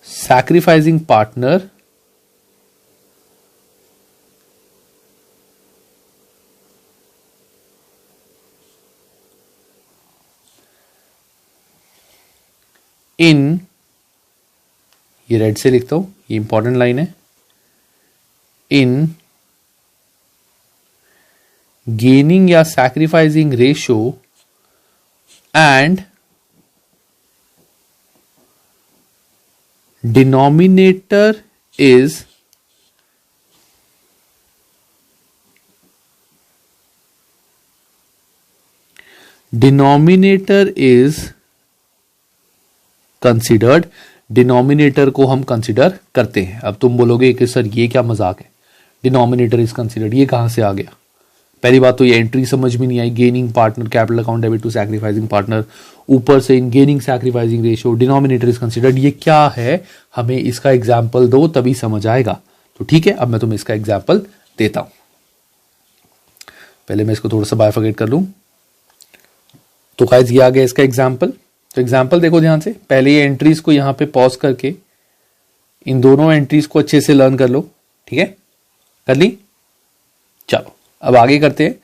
sacrificing partner in, ये रेड से लिखता हूं, ये इंपॉर्टेंट लाइन है, इन गेनिंग या sacrificing ratio and denominator is considered, denominator को हम कंसिडर करते हैं। अब तुम बोलोगे कि सर ये क्या मजाक है, डिनोमिनेटर इज कंसिडर्ड, ये कहां से आ गया। पहली बात तो ये एंट्री समझ में नहीं आई, gaining partner capital account debit to sacrificing partner, ऊपर से in gaining sacrificing ratio, denominator is considered, ये क्या है, हमें इसका एग्जाम्पल दो तभी समझ आएगा। तो ठीक है, अब मैं तुम्हें इसका एग्जाम्पल देता हूं। पहले मैं इसको थोड़ा सा बाइफरकेट कर लूं। तो गाइस ये आ गया इसका एग्जाम्पल। तो एग्जाम्पल देखो ध्यान से, पहले ये एंट्रीज को यहां पे पॉज करके इन दोनों एंट्रीज को अच्छे से लर्न कर लो। ठीक है, कर ली, चलो अब आगे करते हैं।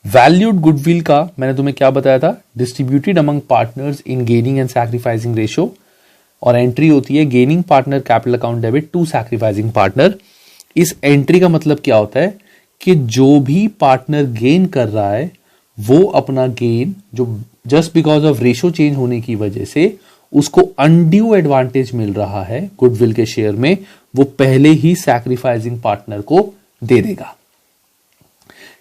वैल्यूड गुडविल का मैंने तुम्हें क्या बताया था, distributed among partners in gaining and sacrificing ratio. और एंट्री होती है gaining partner capital account debit to sacrificing partner. इस एंट्री का मतलब क्या होता है कि जो भी पार्टनर गेन कर रहा है वो अपना गेन जो just because of ratio change होने की वजह से उसको अनड्यू एडवांटेज मिल रहा है गुडविल के शेयर में, वो पहले ही सैक्रिफाइसिंग पार्टनर को दे देगा।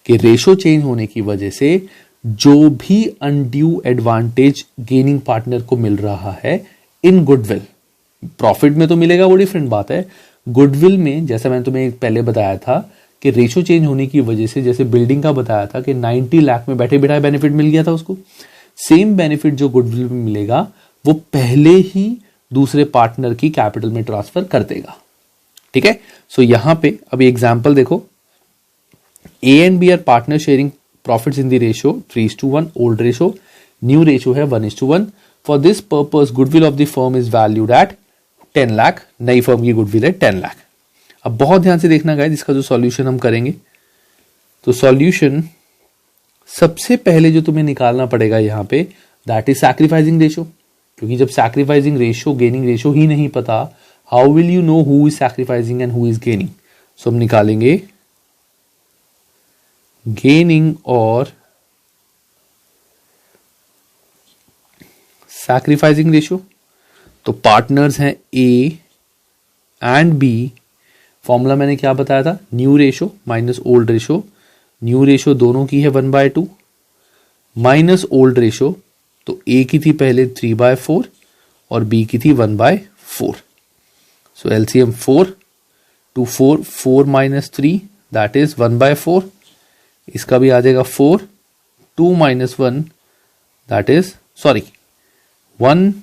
कि रेशो चेंज होने की वजह से जो भी अनड्यू एडवांटेज गेनिंग पार्टनर को मिल रहा है इन गुडविल, प्रॉफिट में तो मिलेगा वो डिफरेंट बात है, गुडविल में जैसा मैंने तुम्हें पहले बताया था कि रेशो चेंज होने की वजह से, जैसे बिल्डिंग का बताया था कि 90 लाख में बैठे बिठाए बेनिफिट मिल गया था उसको, सेम बेनिफिट जो गुडविल में मिलेगा वो पहले ही दूसरे पार्टनर की कैपिटल में ट्रांसफर कर देगा। ठीक है, सो यहां पे अभी एग्जांपल देखो, A and B are partner sharing profits in the ratio 3:1, old ratio, new ratio है 1:1। For this purpose goodwill of the firm is valued at 10 lakh, नई फर्म की गुडविल है 10 लाख। अब बहुत ध्यान से देखना गाइस, इसका जो सॉल्यूशन हम करेंगे, तो सॉल्यूशन सबसे पहले जो तुम्हें निकालना पड़ेगा यहां पे दैट इज सैक्रिफाइसिंग रेशियो, क्योंकि जब सैक्रिफाइसिंग रेशियो गेनिंग रेशियो ही नहीं पता, how will you know who is sacrificing and who is gaining. So हम निकालेंगे गेनिंग और सैक्रिफाइसिंग रेशियो। तो पार्टनर्स हैं ए एंड बी, फॉर्मूला मैंने क्या बताया था, new ratio minus old ratio, new ratio दोनों की है 1/2 माइनस ओल्ड रेशो, तो ए की थी पहले 3/4 और बी की थी 1/4। सो एलसीएम 4 2 4 4 - 3 दैट इज 1/4, इसका भी आ जाएगा 4 2 - 1 दैट इज 1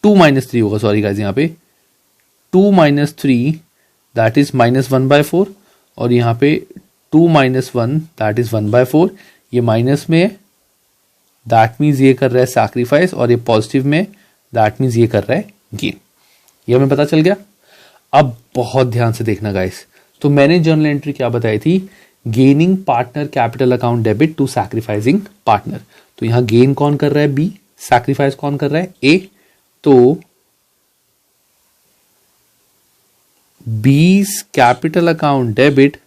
2 - 3 होगा, सॉरी गाइस, यहाँ पे 2 - 3 दैट इज -1/4 और यहाँ पे 2 - 1 दैट इज 1/4। ये माइनस में है दैट मीन्स ये कर रहा है सैक्रिफाइस, और ये पॉजिटिव में दैट मीन्स ये कर रहा है गेन। ये हमें पता चल गया। अब बहुत ध्यान से देखना गाइस, तो मैंने जर्नल एंट्री क्या बताई थी, gaining partner capital account debit to sacrificing partner. तो यहां गेन कौन कर रहा है, बी, सैक्रिफाइस कौन कर रहा है, ए। तो बी's कैपिटल अकाउंट डेबिट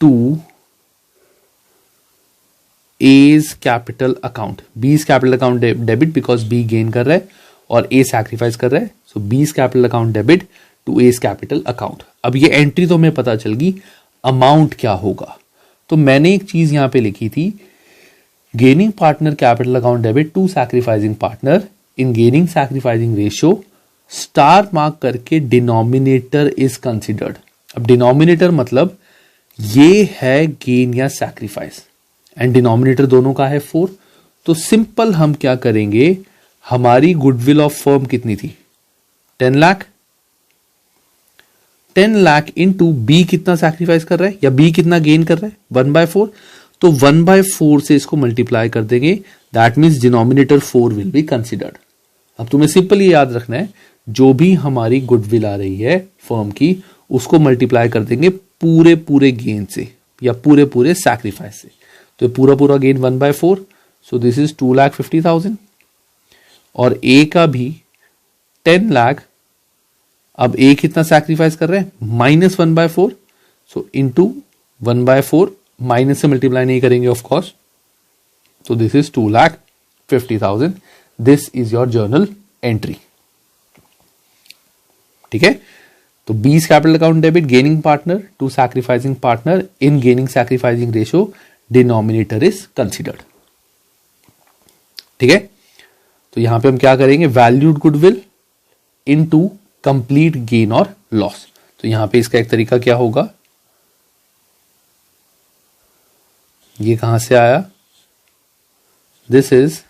टू ए's कैपिटल अकाउंट, बी's capital account debit because B gain कर रहा है और ए सैक्रिफाइस कर रहा है, सो बी's कैपिटल अकाउंट डेबिट टू ए's कैपिटल अकाउंट। अब ये एंट्री तो हमें पता चल गई, अमाउंट क्या होगा। तो मैंने एक चीज यहां पे लिखी थी, gaining partner capital account debit to sacrificing partner in gaining sacrificing ratio, star mark करके डिनोमिनेटर इज कंसिडर्ड। अब डिनोमिनेटर मतलब ये है गेन या सैक्रिफाइस, एंड डिनोमिनेटर दोनों का है 4। तो सिंपल हम क्या करेंगे, हमारी गुडविल ऑफ फर्म कितनी थी, 10 लाख, 10 लाख इंटू बी कितना सैक्रिफाइस कर रहा है या बी कितना गेन कर रहा है, 1/4। तो 1/4 से इसको मल्टीप्लाई कर देंगे, that means denominator 4 will be considered. अब तुम्हें सिंपल ये याद रखना है, जो भी हमारी गुडविल आ रही है फर्म की, उसको मल्टीप्लाई कर देंगे पूरे गेन से या पूरे सैक्रिफाइस से। तो पूरा गेन 1/4, सो दिस इज 2,50,000 और ए का भी 10 लाख। अब ए कितना सैक्रिफाइस कर रहे हैं, -1/4, सो इंटू 1/4, माइनस से मल्टीप्लाई नहीं करेंगे of course, so this is 2,50,000. This is your journal entry. ठीक है, तो B's capital account debit gaining partner to sacrificing partner in gaining sacrificing ratio, denominator is considered. ठीक है, तो यहां पे हम क्या करेंगे, valued goodwill into complete gain और लॉस। तो यहां पे इसका एक तरीका क्या होगा, ये कहां से आया, दिस इज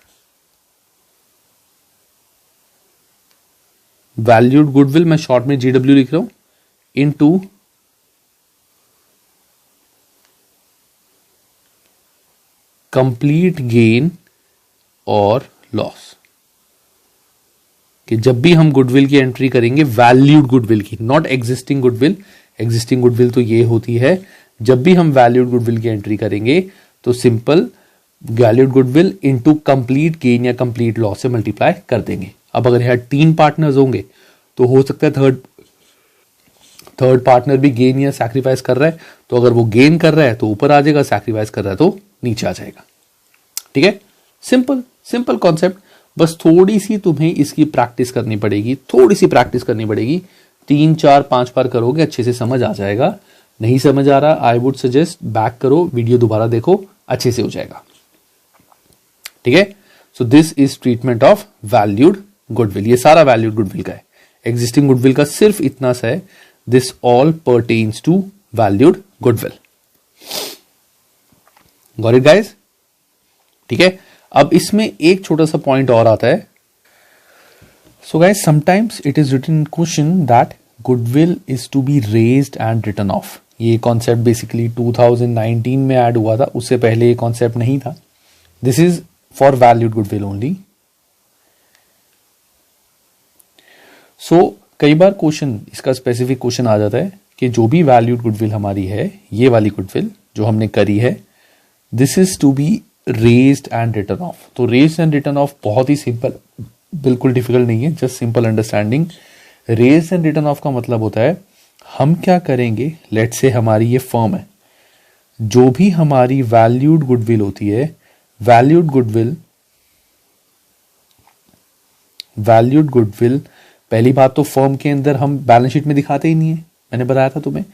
वैल्यूड गुडविल, मैं शॉर्ट में जीडब्ल्यू लिख रहा हूं, इनटू कंप्लीट गेन और लॉस। कि जब भी हम गुडविल की एंट्री करेंगे, वैल्यूड गुडविल की, not existing goodwill, existing goodwill तो ये होती है, जब भी हम वैल्यूड गुडविल की एंट्री करेंगे तो simple valued goodwill into complete gain या कंप्लीट लॉस से मल्टीप्लाई कर देंगे। अब अगर यहाँ 3 पार्टनर्स होंगे तो हो सकता है थर्ड पार्टनर भी गेन या सैक्रिफाइस कर रहा है, तो अगर वो गेन कर रहा है तो ऊपर आ जाएगा, सैक्रिफाइस कर रहा है तो नीचे आ जाएगा। ठीक है, सिंपल कॉन्सेप्ट। बस थोड़ी सी तुम्हें इसकी प्रैक्टिस करनी पड़ेगी, 3 4 5 बार करोगे अच्छे से समझ आ जाएगा। नहीं समझ आ रहा, आई वुड सजेस्ट बैक करो, वीडियो दोबारा देखो, अच्छे से हो जाएगा। ठीक है, सो this is treatment of valued goodwill. ये सारा वैल्यूड गुडविल का है, एग्जिस्टिंग गुडविल का सिर्फ इतना सा है। This all pertains to valued goodwill. Got it guys? ठीक है, अब इसमें एक छोटा सा पॉइंट और आता है। So guys, sometimes it is written in question that goodwill is to be raised and written off. ये कॉन्सेप्ट बेसिकली 2019 में ऐड हुआ था, उससे पहले ये कॉन्सेप्ट नहीं था। This is for valued goodwill only. So कई बार क्वेश्चन, इसका स्पेसिफिक क्वेश्चन आ जाता है कि जो भी वैल्यूड गुडविल हमारी है, ये वाली गुडविल जो हमने करी है, this is to be raised and written off. तो रेज्ड एंड रिटन ऑफ बहुत ही सिंपल, बिल्कुल डिफिकल्ट नहीं है, just simple understanding. Raised and written off का मतलब होता है हम क्या करेंगे, लेट्स से हमारी ये फर्म है, जो भी हमारी वैल्यूड गुडविल होती है, वैल्यूड गुडविल पहली बात तो फर्म के अंदर हम बैलेंस शीट में दिखाते ही नहीं है, मैंने बताया था तुम्हें।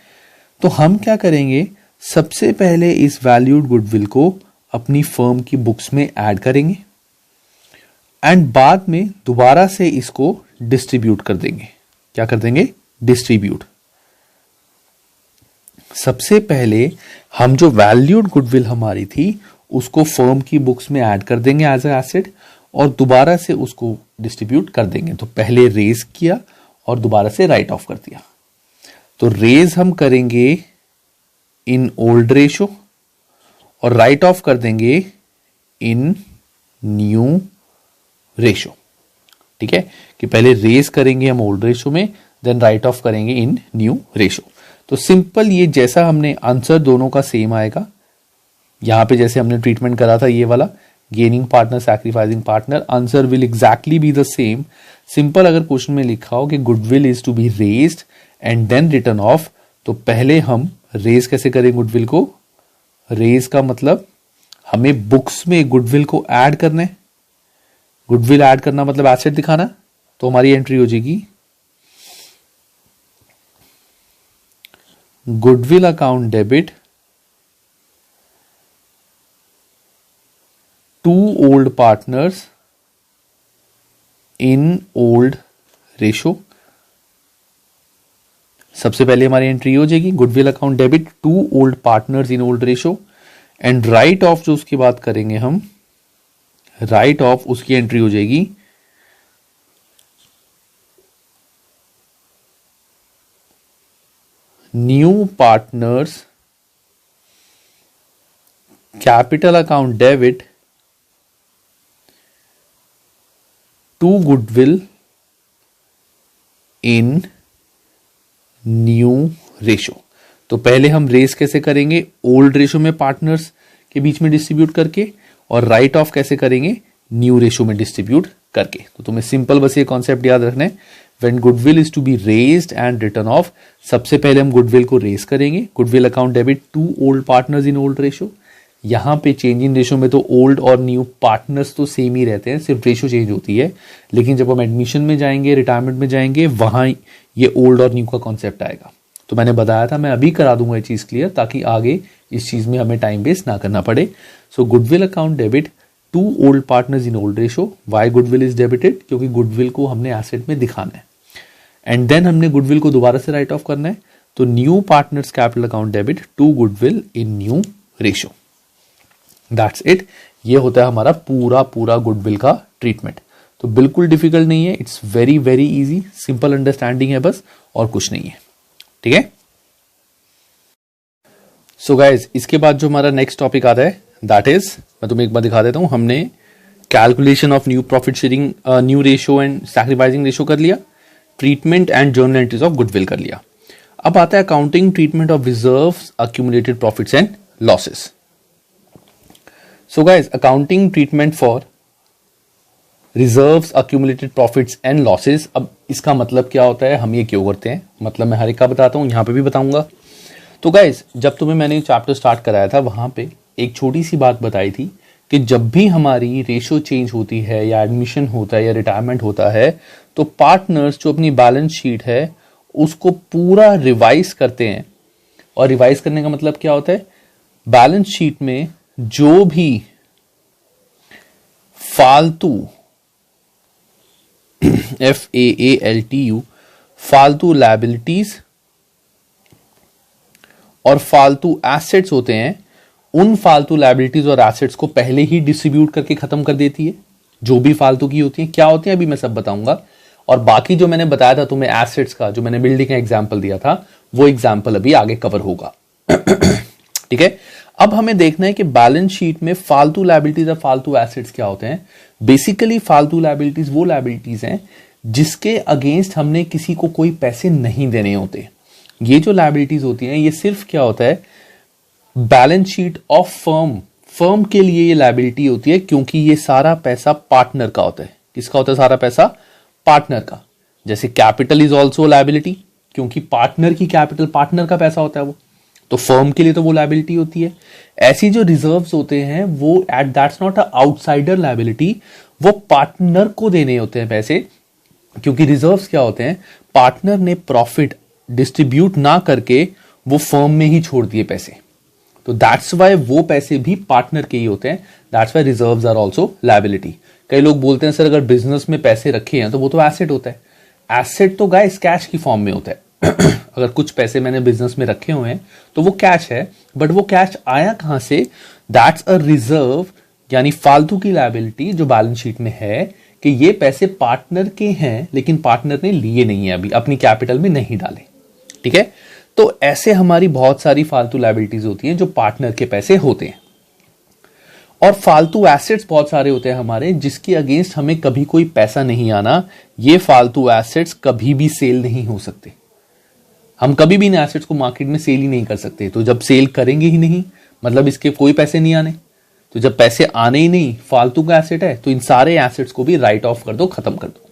तो हम क्या करेंगे, सबसे पहले इस वैल्यूड गुडविल को अपनी फर्म की बुक्स में ऐड करेंगे एंड बाद में दोबारा से इसको डिस्ट्रीब्यूट कर देंगे। क्या कर देंगे? डिस्ट्रीब्यूट। सबसे पहले हम जो वैल्यूड गुडविल हमारी थी उसको फर्म की बुक्स में ऐड कर देंगे एज ए एसेट और दोबारा से उसको डिस्ट्रीब्यूट कर देंगे। तो पहले रेज किया और दोबारा से राइट ऑफ कर दिया। तो रेज हम करेंगे इन ओल्ड रेशो और राइट ऑफ कर देंगे इन न्यू रेशो। ठीक है, कि पहले रेज करेंगे हम ओल्ड रेशो में, देन राइट ऑफ करेंगे इन न्यू रेशो। तो सिंपल, ये जैसा हमने आंसर दोनों का सेम आएगा। यहां पे जैसे हमने ट्रीटमेंट करा था ये वाला gaining partner sacrificing partner, answer will exactly be the same. Simple अगर क्वेश्चन में लिखा हो कि goodwill is to be raised and then written off, तो पहले हम रेज कैसे करें गुडविल को? रेज का मतलब हमें बुक्स में गुडविल को ऐड करना है। गुडविल ऐड करना मतलब एसेट दिखाना। तो हमारी एंट्री हो जाएगी goodwill account debit to old partners in old ratio. सबसे पहले हमारी एंट्री हो जाएगी goodwill account debit to old partners in old ratio and write off जो उसकी बात करेंगे हम, राइट ऑफ उसकी एंट्री हो जाएगी new partners capital account debit to goodwill in new ratio. तो पहले हम रेस कैसे करेंगे? ओल्ड रेशो में पार्टनर्स के बीच में डिस्ट्रीब्यूट करके, और राइट ऑफ कैसे करेंगे? न्यू रेशो में डिस्ट्रीब्यूट करके। तो तुम्हें सिंपल बस ये कॉन्सेप्ट याद रखना है, when goodwill is to be raised and written off, सबसे पहले हम गुडविल को रेज करेंगे, goodwill account debit to old partners in old ratio. यहां पे चेंज इन रेशो में तो ओल्ड और न्यू पार्टनर्स तो सेम ही रहते हैं, सिर्फ रेशो चेंज होती है। लेकिन जब हम एडमिशन में जाएंगे, रिटायरमेंट में जाएंगे, वहां ये ओल्ड और न्यू का कॉन्सेप्ट आएगा। तो मैंने बताया था, मैं अभी करा दूंगा ये चीज क्लियर, ताकि आगे इस चीज में हमें टाइम वेस्ट ना करना पड़े। So goodwill account debit to old partners in old ratio. Why goodwill is debited? क्योंकि गुडविल को हमने एसेट में दिखाना है एंड देन हमने गुडविल को दोबारा से राइट ऑफ करना है। तो new partners capital account debit to goodwill in new ratio. That's it. ये होता है हमारा पूरा गुडविल का ट्रीटमेंट। तो बिल्कुल डिफिकल्ट नहीं है, it's very very easy, simple understanding है बस, और कुछ नहीं है। ठीक है। सो गाइज, इसके बाद जो हमारा नेक्स्ट टॉपिक आता है, दैट इज, मैं तुम्हें एक बार दिखा देता हूं, हमने calculation of new profit sharing, new ratio and sacrificing ratio कर लिया, treatment and journal entries of goodwill कर लिया। अब आता है accounting treatment of reserves, accumulated profits and losses. So guys, accounting treatment for reserves, accumulated profits and losses. अब इसका मतलब क्या होता है, हम ये क्यों करते हैं, मतलब मैं हर एक का बताता हूं, यहां पे भी बताऊंगा। तो गाइस, जब तुम्हें मैंने चैप्टर स्टार्ट कराया था, वहां पे एक छोटी सी बात बताई थी कि जब भी हमारी रेशो चेंज होती है या एडमिशन होता है या रिटायरमेंट होता है, तो पार्टनर्स जो अपनी बैलेंस शीट है उसको पूरा रिवाइज करते हैं। और रिवाइज करने का मतलब क्या होता है, बैलेंस शीट में जो भी फालतू FAALTU फालतू लायबिलिटीज और फालतू एसेट्स होते हैं, उन फालतू लायबिलिटीज और एसेट्स को पहले ही डिस्ट्रीब्यूट करके खत्म कर देती है। जो भी फालतू की होती है, क्या होती है अभी मैं सब बताऊंगा। और बाकी जो मैंने बताया था तुम्हें एसेट्स का, जो मैंने बिल्डिंग का एग्जांपल दिया था, वो एग्जांपल अभी आगे कवर होगा। ठीक है, अब हमें देखना है कि बैलेंस शीट में फालतू लायबिलिटीज और फालतू एसेट्स क्या होते हैं। बेसिकली फालतू लायबिलिटीज वो लायबिलिटीज हैं जिसके अगेंस्ट हमने किसी को कोई पैसे नहीं देने होते। ये जो लायबिलिटीज होती हैं, ये सिर्फ क्या होता है, बैलेंस शीट ऑफ फर्म के लिए ये लायबिलिटी होती है, क्योंकि ये सारा पैसा पार्टनर का होता है। किसका होता है सारा पैसा, पार्टनर का। जैसे कैपिटल इज ऑल्सो लायबिलिटी, क्योंकि पार्टनर की कैपिटल पार्टनर का पैसा होता है वो, तो फर्म के लिए तो वो लायबिलिटी होती है। ऐसी जो रिजर्व्स होते हैं वो that's not a outsider liability, वो पार्टनर को देने होते हैं पैसे। क्योंकि रिजर्व्स क्या होते हैं, पार्टनर ने प्रॉफिट डिस्ट्रीब्यूट ना करके वो फर्म में ही छोड़ दिए पैसे, तो दैट्स वाई वो पैसे भी पार्टनर के ही होते हैं। That's why reserves are also liability. कई लोग बोलते हैं सर अगर बिजनेस में पैसे रखे हैं तो वो तो एसेट होता है। एसेट तो गाइस कैश की फॉर्म में होता है। अगर कुछ पैसे मैंने बिजनेस में रखे हुए हैं तो वो कैश है, बट वो कैश आया कहां से, दैट्स अ रिजर्व, यानी फालतू की लायबिलिटी जो बैलेंस शीट में है कि ये पैसे पार्टनर के हैं, लेकिन पार्टनर ने लिए नहीं है, अभी अपनी कैपिटल में नहीं डाले। ठीक है, तो ऐसे हमारी बहुत सारी फालतू लायबिलिटीज होती हैं जो पार्टनर के पैसे होते हैं। और फालतू एसेट्स बहुत सारे होते हैं हमारे, जिसके अगेंस्ट हमें कभी कोई पैसा नहीं आना। ये फालतू एसेट्स कभी भी सेल नहीं हो सकते। हम कभी भी इन एसेट्स को मार्केट में सेल ही नहीं कर सकते। तो जब सेल करेंगे ही नहीं, मतलब इसके कोई पैसे नहीं आने। तो जब पैसे आने ही नहीं, फालतू का एसेट है, तो इन सारे एसेट्स को भी राइट ऑफ कर दो, खत्म कर दो।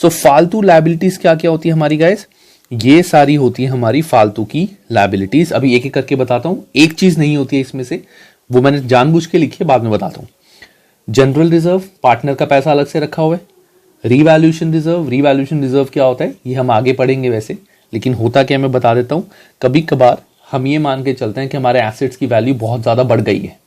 सो फालतू लायबिलिटीज क्या क्या होती है हमारी गाइस, ये सारी होती है हमारी फालतू की लायबिलिटीज। अभी एक एक करके बताता हूं। एक चीज नहीं होती है इसमें से, वो मैंने जानबूझ के लिखी है, बाद में बताता हूं। जनरल रिजर्व, पार्टनर का पैसा अलग से रखा हुआ है। रीवैल्यूएशन रिजर्व क्या होता है ये हम आगे पढ़ेंगे वैसे, लेकिन होता क्या मैं बता देता हूं। कभी कभार हम ये मान के चलते हैं कि हमारे एसेट्स की वैल्यू बहुत ज्यादा बढ़ गई है।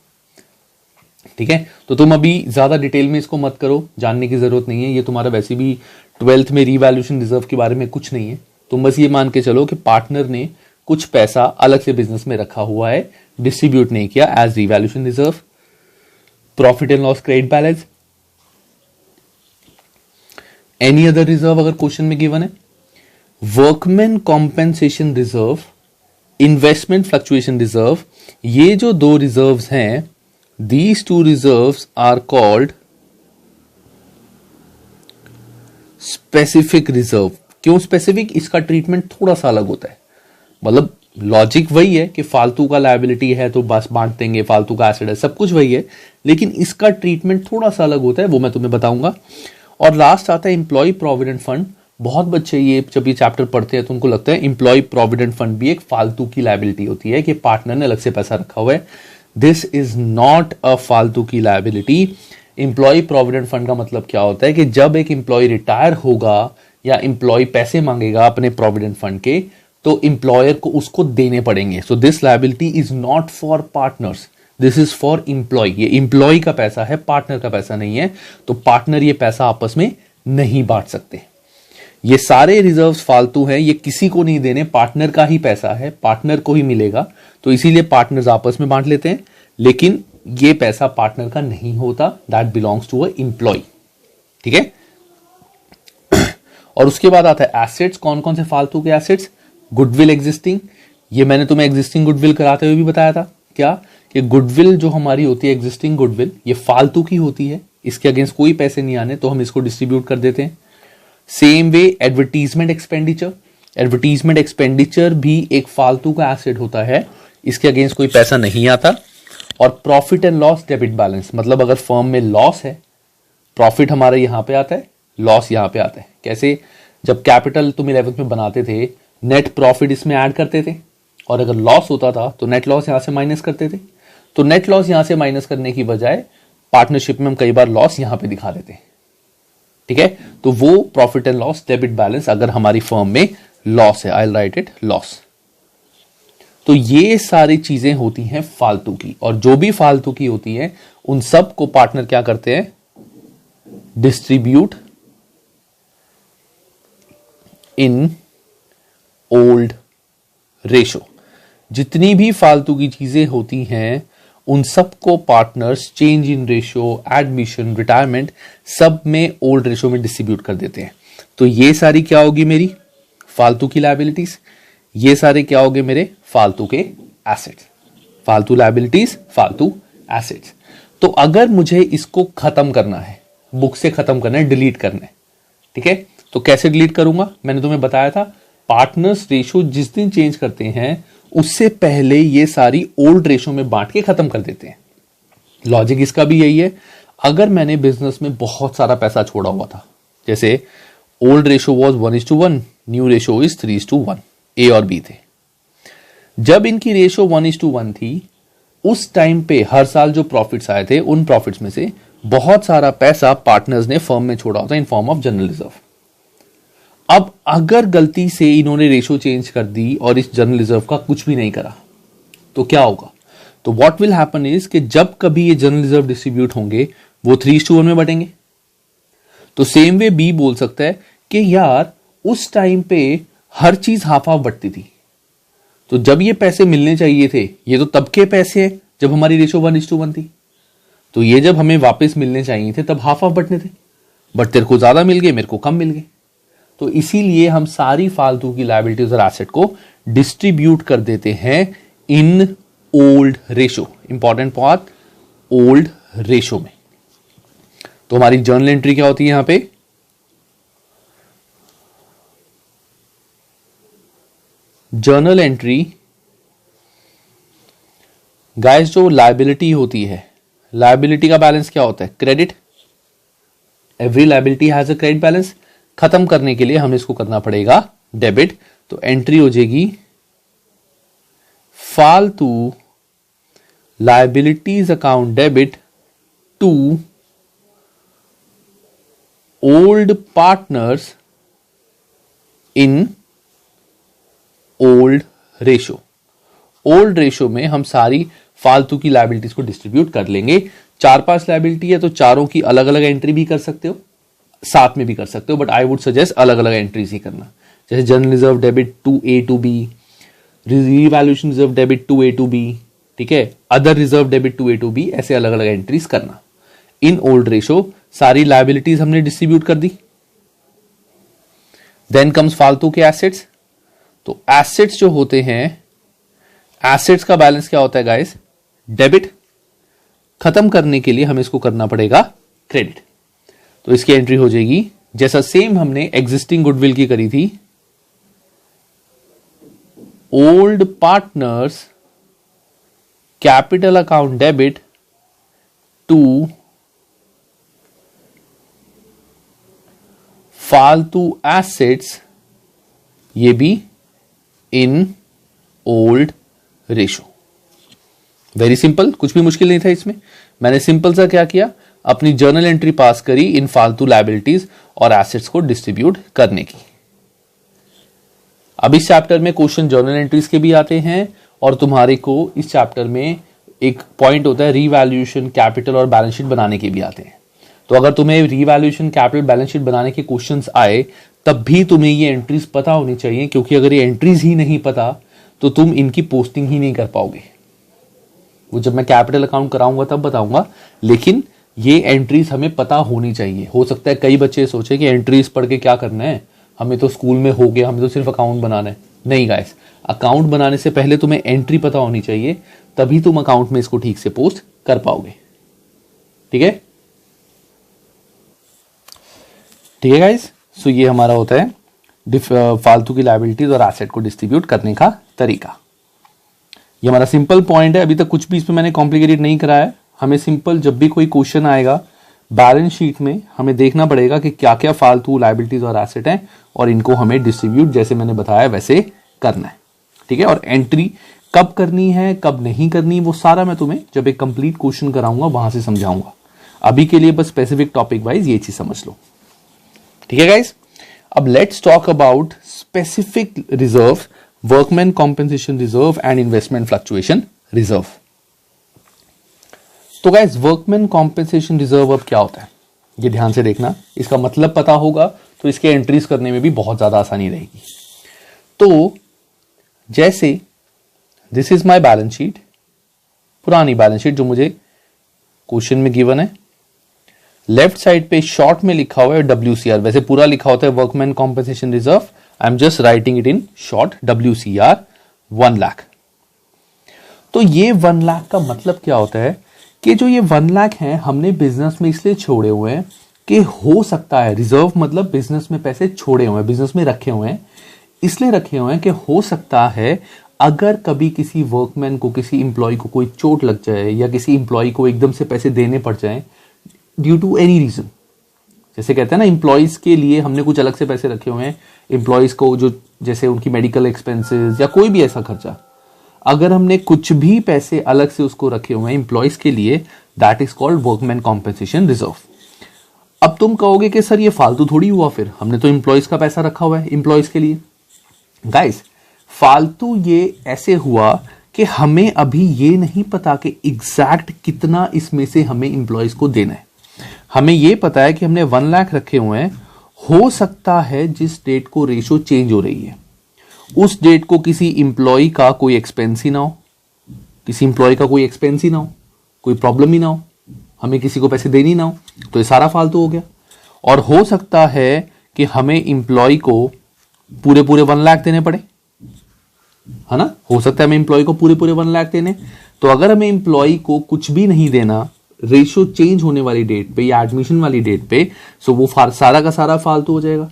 ठीक है, तो तुम अभी ज्यादा डिटेल में इसको मत करो, जानने की जरूरत नहीं है। ये तुम्हारा वैसे भी 12th में रीवैल्यूएशन रिजर्व के बारे में कुछ नहीं है। तुम बस ये मान के चलो कि पार्टनर ने कुछ पैसा अलग से बिजनेस में रखा हुआ है, डिस्ट्रीब्यूट नहीं किया, as revaluation reserve. Profit and loss credit balance, any other reserve अगर क्वेश्चन में गिवन है, workman compensation reserve, investment fluctuation reserve. ये जो दो रिजर्व्स हैं, these two reserves are called specific reserve. क्यों स्पेसिफिक, इसका ट्रीटमेंट थोड़ा सा अलग होता है। मतलब लॉजिक वही है कि फालतू का लायबिलिटी है तो बस बांट देंगे, फालतू का एसेट है, सब कुछ वही है, लेकिन इसका ट्रीटमेंट थोड़ा सा अलग होता है, वो मैं तुम्हें बताऊंगा। और लास्ट आता है एम्प्लॉय प्रोविडेंट फंड। बहुत बच्चे ये जब ये चैप्टर पढ़ते हैं तो उनको लगता है एम्प्लॉय प्रोविडेंट फंड भी एक फालतू की लायबिलिटी होती है कि पार्टनर ने अलग से पैसा रखा हुआ है। दिस इज नॉट अ फालतू की लायबिलिटी। एम्प्लॉय प्रोविडेंट फंड का मतलब क्या होता है कि जब एक एम्प्लॉय रिटायर होगा या एम्प्लॉय पैसे मांगेगा अपने प्रोविडेंट फंड के, तो एम्प्लॉयर को उसको देने पड़ेंगे। So this liability is not for partners, this is for employee. ये एम्प्लॉय का पैसा है, पार्टनर का पैसा नहीं है, तो पार्टनर ये पैसा आपस में नहीं बांट सकते। ये सारे रिजर्व्स फालतू हैं, ये किसी को नहीं देने, पार्टनर का ही पैसा है, पार्टनर को ही मिलेगा, तो इसीलिए पार्टनर्स आपस में बांट लेते हैं। लेकिन ये पैसा पार्टनर का नहीं होता, that belongs to a employee. ठीक है, और उसके बाद आता है एसेट्स। कौन कौन से फालतू के एसेट्स, गुडविल एग्जिस्टिंग। ये मैंने तुम्हें एग्जिस्टिंग गुडविल कराते हुए भी बताया था क्या, कि गुडविल जो हमारी होती है, एग्जिस्टिंग गुडविल, ये फालतू की होती है, इसके अगेंस्ट कोई पैसे नहीं आने, तो हम इसको डिस्ट्रीब्यूट कर देते हैं। Same way advertisement expenditure, advertisement expenditure भी एक फालतू का एसेट होता है, इसके अगेंस्ट कोई पैसा नहीं आता, और profit and loss debit balance, मतलब अगर फर्म में लॉस है, प्रॉफिट हमारा यहां पे आता है, लॉस यहां पे आता है। कैसे? जब कैपिटल तुम 11th में बनाते थे, नेट प्रॉफिट इसमें ऐड करते थे, और अगर लॉस होता था तो नेट लॉस यहां से माइनस करते थे। तो नेट लॉस यहां से माइनस करने की बजाय पार्टनरशिप में हम कई बार लॉस यहां पे दिखा देते हैं। ठीक है, तो वो profit and loss debit balance अगर हमारी फर्म में लॉस है, I will write it loss. तो ये सारी चीजें होती हैं फालतू की, और जो भी फालतू की होती है उन सब को पार्टनर क्या करते हैं? डिस्ट्रीब्यूट इन ओल्ड रेशो। जितनी भी फालतू की चीजें होती हैं उन सबको partners change in ratio, admission, retirement, सब में ओल्ड रेशो में डिस्ट्रीब्यूट कर देते हैं। तो ये सारी क्या होगी? मेरी फालतू की लायबिलिटीज। ये सारे क्या होंगे? मेरे फालतू के एसेट्स। फालतू लायबिलिटीज, फालतू एसेट्स। तो अगर मुझे इसको खत्म करना है, बुक से खत्म करना है, डिलीट करना है, ठीक है, तो कैसे डिलीट करूंगा? मैंने तुम्हें बताया था, पार्टनर्स रेशो जिस दिन चेंज करते हैं उससे पहले ये सारी ओल्ड रेशो में बांट के खत्म कर देते हैं। लॉजिक इसका भी यही है। अगर मैंने बिजनेस में बहुत सारा पैसा छोड़ा हुआ था, जैसे old ratio was 1:1, new ratio is 3:1, ए और बी थे। जब इनकी रेशो 1:1 थी, उस टाइम पे हर साल जो प्रॉफिट्स आए थे, उन प्रॉफिट्स में से बहुत सारा पैसा पार्टनर्स ने फर्म में छोड़ा होता in form of general reserve. अब अगर गलती से इन्होंने रेशो चेंज कर दी और इस जनरल रिजर्व का कुछ भी नहीं करा, तो क्या होगा? तो व्हाट विल हैपन इज कि जब कभी ये जनरल रिजर्व डिस्ट्रीब्यूट होंगे, वो 3:1 में बटेंगे। तो सेम वे बी बोल सकता है कि यार उस टाइम पे हर चीज हाफ हाफ बटती थी, तो जब ये पैसे मिलने चाहिए थे, ये तो तब के पैसे हैं जब हमारी रेशो 1:1 थी, तो ये जब हमें वापस मिलने चाहिए थे तब हाफ हाफ बटने थे, बट तेरे को ज्यादा मिल गए, मेरे को कम मिल गए। तो इसीलिए हम सारी फालतू की लायबिलिटीज और एसेट को डिस्ट्रीब्यूट कर देते हैं इन old ratio. Important part, old ratio में। तो हमारी जर्नल एंट्री क्या होती है यहां पे? जर्नल एंट्री गाइस, जो लायबिलिटी होती है, लायबिलिटी का बैलेंस क्या होता है? Credit. Every liability has a credit balance. खत्म करने के लिए हमें इसको करना पड़ेगा डेबिट। तो एंट्री हो जाएगी फालतू liabilities account debit to old partners in old ratio. Old ratio में हम सारी फालतू की लायबिलिटीज को डिस्ट्रीब्यूट कर लेंगे। 4-5 लायबिलिटी है तो चारों की अलग अलग एंट्री भी कर सकते हो, साथ में भी कर सकते हो, बट आई वुड सजेस्ट अलग अलग एंट्रीज ही करना। जैसे general reserve debit to A to B, revaluation reserve debit to A to B, ठीक है, other reserve debit to A to B, ऐसे अलग अलग एंट्रीज करना। इन ओल्ड रेशो सारी लायबिलिटीज हमने डिस्ट्रीब्यूट कर दी। देन कम्स फालतू के एसेट्स। तो एसेट्स जो होते हैं, एसेट्स का बैलेंस क्या होता है गाइस? डेबिट। खत्म करने के लिए हमें इसको करना पड़ेगा क्रेडिट। तो इसकी एंट्री हो जाएगी जैसा सेम हमने एग्जिस्टिंग गुडविल की करी थी, old partners capital account debit to फालतू एसेट्स, ये भी in old ratio. Very simple, कुछ भी मुश्किल नहीं था इसमें। मैंने सिंपल सा क्या किया, अपनी जर्नल एंट्री पास करी इन फालतू लायबिलिटीज और एसेट्स को डिस्ट्रीब्यूट करने की। अब इस चैप्टर में क्वेश्चन जर्नल एंट्रीज के भी आते हैं, और तुम्हारे को इस चैप्टर में एक पॉइंट होता है रीवैल्यूएशन, कैपिटल और बैलेंस शीट बनाने के भी आते हैं। तो अगर तुम्हें रीवैल्यूएशन, कैपिटल, बैलेंस शीट बनाने के क्वेश्चंस आए, तब भी तुम्हें ये एंट्रीज पता होनी चाहिए, क्योंकि अगर ये एंट्रीज ही नहीं पता तो तुम इनकी पोस्टिंग ही नहीं कर पाओगे। वो जब मैं कैपिटल अकाउंट कराऊंगा तब बताऊंगा, लेकिन ये एंट्रीज हमें पता होनी चाहिए। हो सकता है कई बच्चे सोचे कि एंट्रीज पढ़ के क्या करना है, हमें तो स्कूल में हो गया, हमें तो सिर्फ अकाउंट बनाना है। नहीं गाइस, अकाउंट बनाने से पहले तुम्हें एंट्री पता होनी चाहिए, तभी तुम अकाउंट में इसको ठीक से पोस्ट कर पाओगे। ठीक है, ठीक है गाइस। सो ये हमारा होता है फालतू की लायबिलिटीज और एसेट को डिस्ट्रीब्यूट करने का तरीका। ये हमारा सिंपल पॉइंट है, अभी तक कुछ भी इसमें मैंने कॉम्प्लिकेटेड नहीं कराया है। हमें सिंपल जब भी कोई क्वेश्चन आएगा बैलेंस शीट में हमें देखना पड़ेगा कि क्या क्या फालतू लायबिलिटीज और एसेट हैं और इनको हमें डिस्ट्रीब्यूट जैसे मैंने बताया वैसे करना है, ठीक है। और एंट्री कब करनी है कब नहीं करनी वो सारा मैं तुम्हें जब एक कंप्लीट क्वेश्चन कराऊंगा वहां से समझाऊंगा। अभी के लिए बस स्पेसिफिक टॉपिक वाइज ये चीज समझ लो, ठीक है गाइस। अब let's talk about specific reserve, workman compensation reserve and investment fluctuation reserve. तो गाइस वर्कमैन कॉम्पेंसेशन रिजर्व अब क्या होता है ये ध्यान से देखना, इसका मतलब पता होगा तो इसके एंट्रीज करने में भी बहुत ज्यादा आसानी रहेगी। तो जैसे this is my balance sheet, पुरानी बैलेंस शीट जो मुझे क्वेश्चन में गिवन है, लेफ्ट साइड पे शॉर्ट में लिखा हुआ है WCR, वैसे पूरा लिखा होता है workman compensation reserve, I am just writing it in short WCR 1 lakh. तो ये 1 लाख का मतलब क्या होता है कि जो ये 1 लाख है हमने बिजनेस में इसलिए छोड़े हुए हैं कि हो सकता है, रिजर्व मतलब बिजनेस में पैसे छोड़े हुए हैं, बिजनेस में रखे हुए हैं, इसलिए रखे हुए हैं कि हो सकता है अगर कभी किसी वर्कमैन को, किसी इंप्लॉय को कोई चोट लग जाए या किसी इंप्लॉय को एकदम से पैसे देने पड़ जाए ड्यू टू एनी रीजन, जैसे कहते हैं ना इंप्लॉयज के लिए हमने कुछ अलग से पैसे रखे हुए हैं, इंप्लॉयज को जो जैसे उनकी मेडिकल एक्सपेंसेस या कोई भी ऐसा खर्चा, अगर हमने कुछ भी पैसे अलग से उसको रखे हुए हैं इंप्लॉयज के लिए, that is called workman compensation reserve. अब तुम कहोगे कि सर ये फालतू थोड़ी हुआ, फिर हमने तो इंप्लॉयज का पैसा रखा हुआ है इंप्लॉयज के लिए। गाइस फालतू ये ऐसे हुआ कि हमें अभी ये नहीं पता कि एग्जैक्ट कितना इसमें से हमें इंप्लॉयज को देना है। हमें ये पता है कि हमने 1 लाख रखे हुए हैं, हो सकता है जिस डेट को रेशो चेंज हो रही है उस डेट को किसी इंप्लॉय का कोई एक्सपेंस ही ना हो, किसी इंप्लॉय का कोई एक्सपेंस ही ना हो, कोई प्रॉब्लम ही ना हो, हमें किसी को पैसे देनी ना हो, तो ये सारा फालतू हो गया। और हो सकता है कि हमें इंप्लॉय को पूरे 1 लाख देने पड़े, है ना, हो सकता है हमें इंप्लॉय को पूरे 1 लाख देने। तो अगर हमें इंप्लॉय को कुछ भी नहीं देना रेशो चेंज होने वाली डेट पे या एडमिशन वाली डेट पे, सो वो सारा का सारा फालतू हो जाएगा।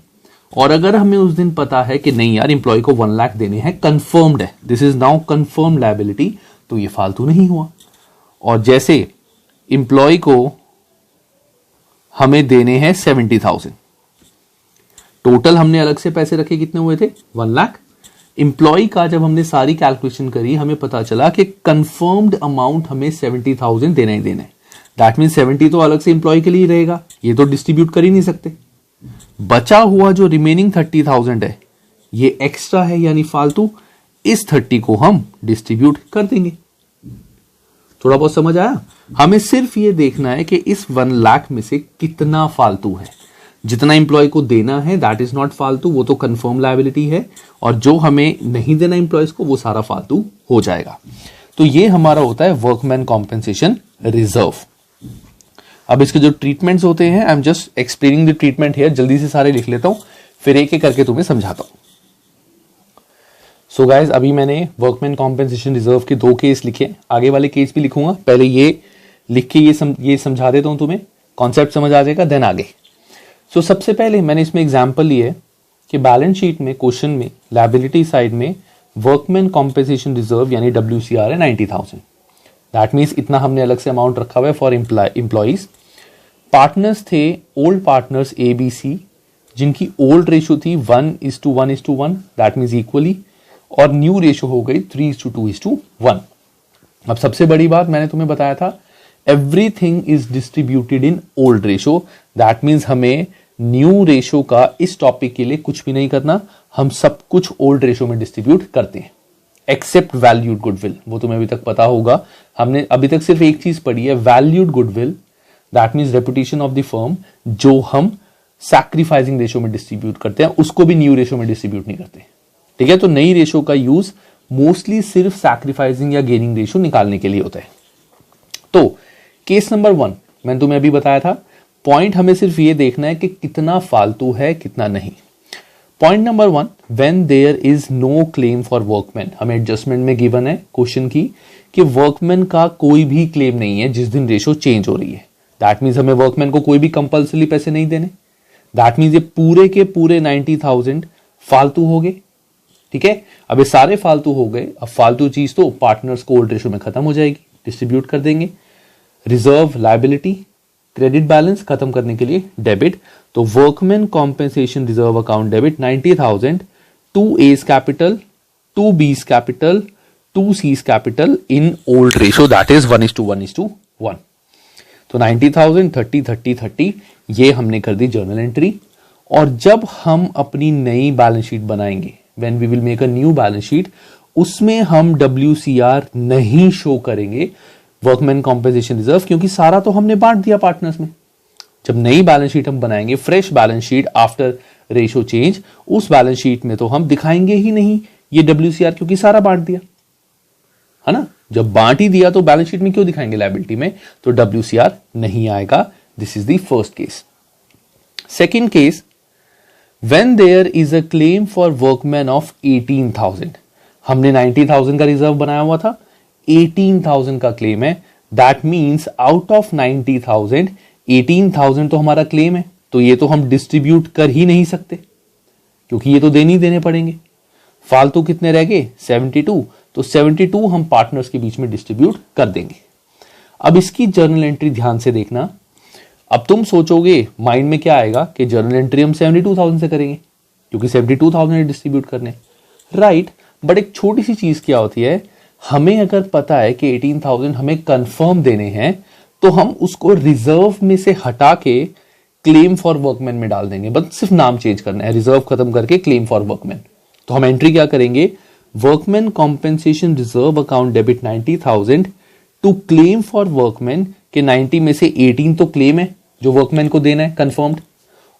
और अगर हमें उस दिन पता है कि नहीं यार इंप्लॉय को 1 लाख देने हैं, कंफर्म्ड है, this is now confirm liability, तो ये फालतू नहीं हुआ। और जैसे इंप्लॉय को हमें देने हैं 70,000, टोटल हमने अलग से पैसे रखे कितने हुए थे 1 लाख। इंप्लॉय का जब हमने सारी कैलकुलेशन करी हमें पता चला कि कंफर्म्ड अमाउंट हमें 70,000 देना ही देना है। दैट मीन 70 तो अलग से इंप्लॉय के लिए रहेगा, ये तो डिस्ट्रीब्यूट कर ही नहीं सकते। बचा हुआ जो रिमेनिंग 30,000 है ये एक्स्ट्रा है यानी फालतू, इस 30 को हम डिस्ट्रीब्यूट कर देंगे। थोड़ा बहुत समझ आया? हमें सिर्फ ये देखना है कि इस 1 लाख में से कितना फालतू है। जितना इंप्लॉय को देना है दैट इज नॉट फालतू, वो तो कंफर्म लायबिलिटी है, और जो हमें नहीं देना इंप्लॉयज को वो सारा फालतू हो जाएगा। तो ये हमारा होता है वर्कमैन कॉम्पेंसेशन रिजर्व। अब इसके जो ट्रीटमेंट्स होते हैं, I am just explaining the treatment here, जल्दी से सारे लिख लेता हूं फिर एक एक करके तुम्हें समझाता हूं। सो गाइज अभी मैंने वर्कमैन कॉम्पेंसेशन रिजर्व के 2 केस लिखे, आगे वाले केस भी लिखूंगा, पहले ये लिख के ये समझा देता हूं तुम्हें, कॉन्सेप्ट समझ आ जाएगा देन आगे। सो सबसे पहले मैंने इसमें एग्जाम्पल लिए कि बैलेंस शीट में क्वेश्चन में लायबिलिटी साइड में वर्कमैन कॉम्पेंसेशन रिजर्व यानी WCR है 90,000। दैट मीन्स इतना हमने अलग से अमाउंट रखा हुआ है फॉर एम्प्लॉइज। पार्टनर्स थे ओल्ड पार्टनर्स ABC जिनकी ओल्ड रेशो थी 1:1:1, दैट मीन्स इक्वली, और न्यू रेशो हो गई 3:2:1। अब सबसे बड़ी बात मैंने तुम्हें बताया था, everything is distributed in old ratio, that means हमें न्यू रेशो का इस टॉपिक के लिए कुछ भी नहीं करना, हम सब कुछ ओल्ड रेशो में डिस्ट्रीब्यूट करते हैं एक्सेप्ट वैल्यूड गुडविल। वो तुम्हें अभी तक पता होगा, हमने अभी तक सिर्फ एक चीज पढ़ी है, valued goodwill, that means reputation of the firm, जो हम सैक्रिफाइसिंग रेशो में डिस्ट्रीब्यूट करते हैं, उसको भी न्यू रेशो में डिस्ट्रीब्यूट नहीं करते। ठीक है, तो नई रेशो का यूज मोस्टली सिर्फ सैक्रिफाइसिंग या गेनिंग रेशो निकालने के लिए होता है। तो केस नंबर 1 मैंने तुम्हें अभी बताया था, पॉइंट हमें सिर्फ ये देखना है कि कितना फालतू है कितना नहीं। Point number 1, when there is no claim for workman, हमें एडजस्टमेंट में गिवन है क्वेश्चन की कि वर्कमैन का कोई भी क्लेम नहीं है जिस दिन रेशो चेंज हो रही है। दैट मीन्स हमें वर्कमैन को कोई भी कंपल्सरी पैसे नहीं देने। दैट मीन्स ये पूरे के पूरे 90,000 फालतू हो गए, ठीक है, अब ये सारे फालतू हो गए। अब फालतू चीज तो पार्टनर्स को ओल्ड रेशियो में खत्म हो जाएगी, डिस्ट्रीब्यूट कर देंगे। रिजर्व लायबिलिटी क्रेडिट बैलेंस खत्म करने के लिए डेबिट, तो workman compensation reserve account debit 90,000 to A's capital, to B's capital, to C's capital in old ratio, that is 1:1:1। तो 90,000 30 30 30 ये हमने कर दी जर्नल एंट्री। और जब हम अपनी नई बैलेंस शीट बनाएंगे, when we will make a new balance sheet, उसमें हम WCR नहीं शो करेंगे वर्कमैन कॉम्पेंसेशन रिजर्व, क्योंकि सारा तो हमने बांट दिया पार्टनर्स में। जब नई बैलेंस शीट हम बनाएंगे, fresh balance sheet after ratio change, उस बैलेंस शीट में तो हम दिखाएंगे ही नहीं ये WCR, क्योंकि सारा बांट दिया है ना। जब बांट ही दिया तो बैलेंस शीट में क्यों दिखाएंगे लायबिलिटी में, तो WCR नहीं आएगा। This is the first case. Second case, when there is a claim for workman of 18,000, हमने 90,000 का रिजर्व बनाया हुआ था, 18,000 का क्लेम है, दैट मीन्स आउट ऑफ 90,000 18,000 तो हमारा क्लेम है, तो ये तो हम डिस्ट्रीब्यूट कर ही नहीं सकते, क्योंकि ये तो देने ही देने पड़ेंगे। फालतू कितने रह गए 72, तो 72 हम पार्टनर्स के बीच में डिस्ट्रीब्यूट कर देंगे। अब इसकी जर्नल एंट्री ध्यान से देखना। अब तुम सोचोगे माइंड में क्या आएगा कि जर्नल एंट्री हम 72,000 से करेंगे, क्योंकि 72,000 डिस्ट्रीब्यूट करने, राइट। बट एक छोटी सी चीज क्या होती है, हमें अगर पता है कि 18,000 हमें कंफर्म देने हैं, तो हम उसको रिजर्व में से हटा के क्लेम फॉर वर्कमैन में डाल देंगे। बस सिर्फ नाम चेंज करना है, रिजर्व खत्म करके क्लेम फॉर वर्कमैन। तो हम एंट्री क्या करेंगे, workman compensation reserve account debit 90,000 to claim for workman, के 90 में से 18 तो क्लेम है जो वर्कमैन को देना है कंफर्म्ड,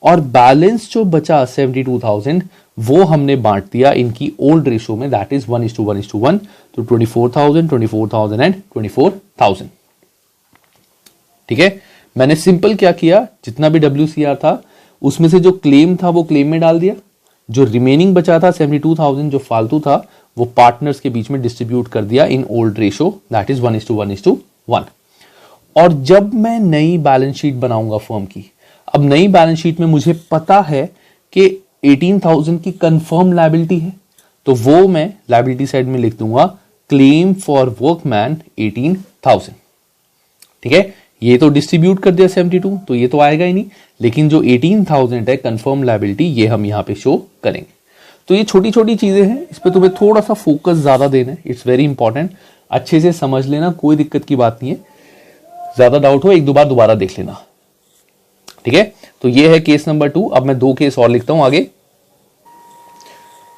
और बैलेंस जो बचा 72,000 वो हमने बांट दिया इनकी ओल्ड रेशियो में, दैट इज 1:1:1, तो 24,000 24,000 एंड 24,000। ठीक है, मैंने सिंपल क्या किया, जितना भी WCR था उसमें से जो क्लेम था वो क्लेम में डाल दिया, जो रिमेनिंग बचा था 72,000 जो फालतू था वो पार्टनर्स के बीच में डिस्ट्रीब्यूट कर दिया इन ओल्ड रेशियो, दैट इज 1:1:1। और जब मैं नई बैलेंस शीट बनाऊंगा फर्म की, अब नई बैलेंस शीट में मुझे पता है कि 18,000 की कंफर्म लायबिलिटी है, तो वो मैं लायबिलिटी साइड में लिख दूंगा क्लेम फॉर वर्कमैन 18,000। ठीक है, ये तो डिस्ट्रीब्यूट कर दिया 72, तो ये तो आएगा ही नहीं, लेकिन जो 18,000 है कंफर्म लायबिलिटी ये हम यहां पे शो करेंगे। तो ये छोटी छोटी चीजें हैं, इस पे तुम्हें थोड़ा सा फोकस ज्यादा देना है, इट्स वेरी इंपॉर्टेंट। अच्छे से समझ लेना, कोई दिक्कत की बात नहीं है, ज्यादा डाउट हो एक दो बार दोबारा देख लेना। ठीक है, तो ये है केस नंबर 2। अब मैं 2 केस और लिखता हूं आगे।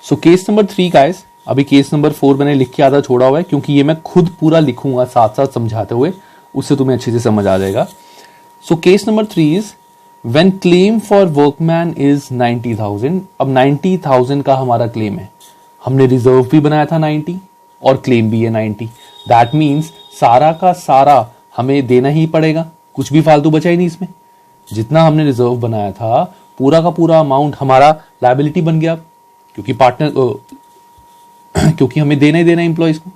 सो केस नंबर 3 गाइस, अभी केस नंबर 4 मैंने लिख के आधा छोड़ा हुआ है, क्योंकि ये मैं खुद पूरा लिखूंगा साथ साथ समझाते हुए, उससे तुम्हें अच्छे से समझ आ जाएगा। So case number 3 is when claim for workman is 90,000। अब 90,000 का हमारा क्लेम है, हमने रिजर्व भी बनाया था 90 और क्लेम भी है 90, दैट मीन्स सारा का सारा हमें देना ही पड़ेगा, कुछ भी फालतू बचा ही नहीं इसमें। जितना हमने रिजर्व बनाया था पूरा का पूरा अमाउंट हमारा लायबिलिटी बन गया, क्योंकि क्योंकि हमें देना ही देना एम्प्लॉइज को।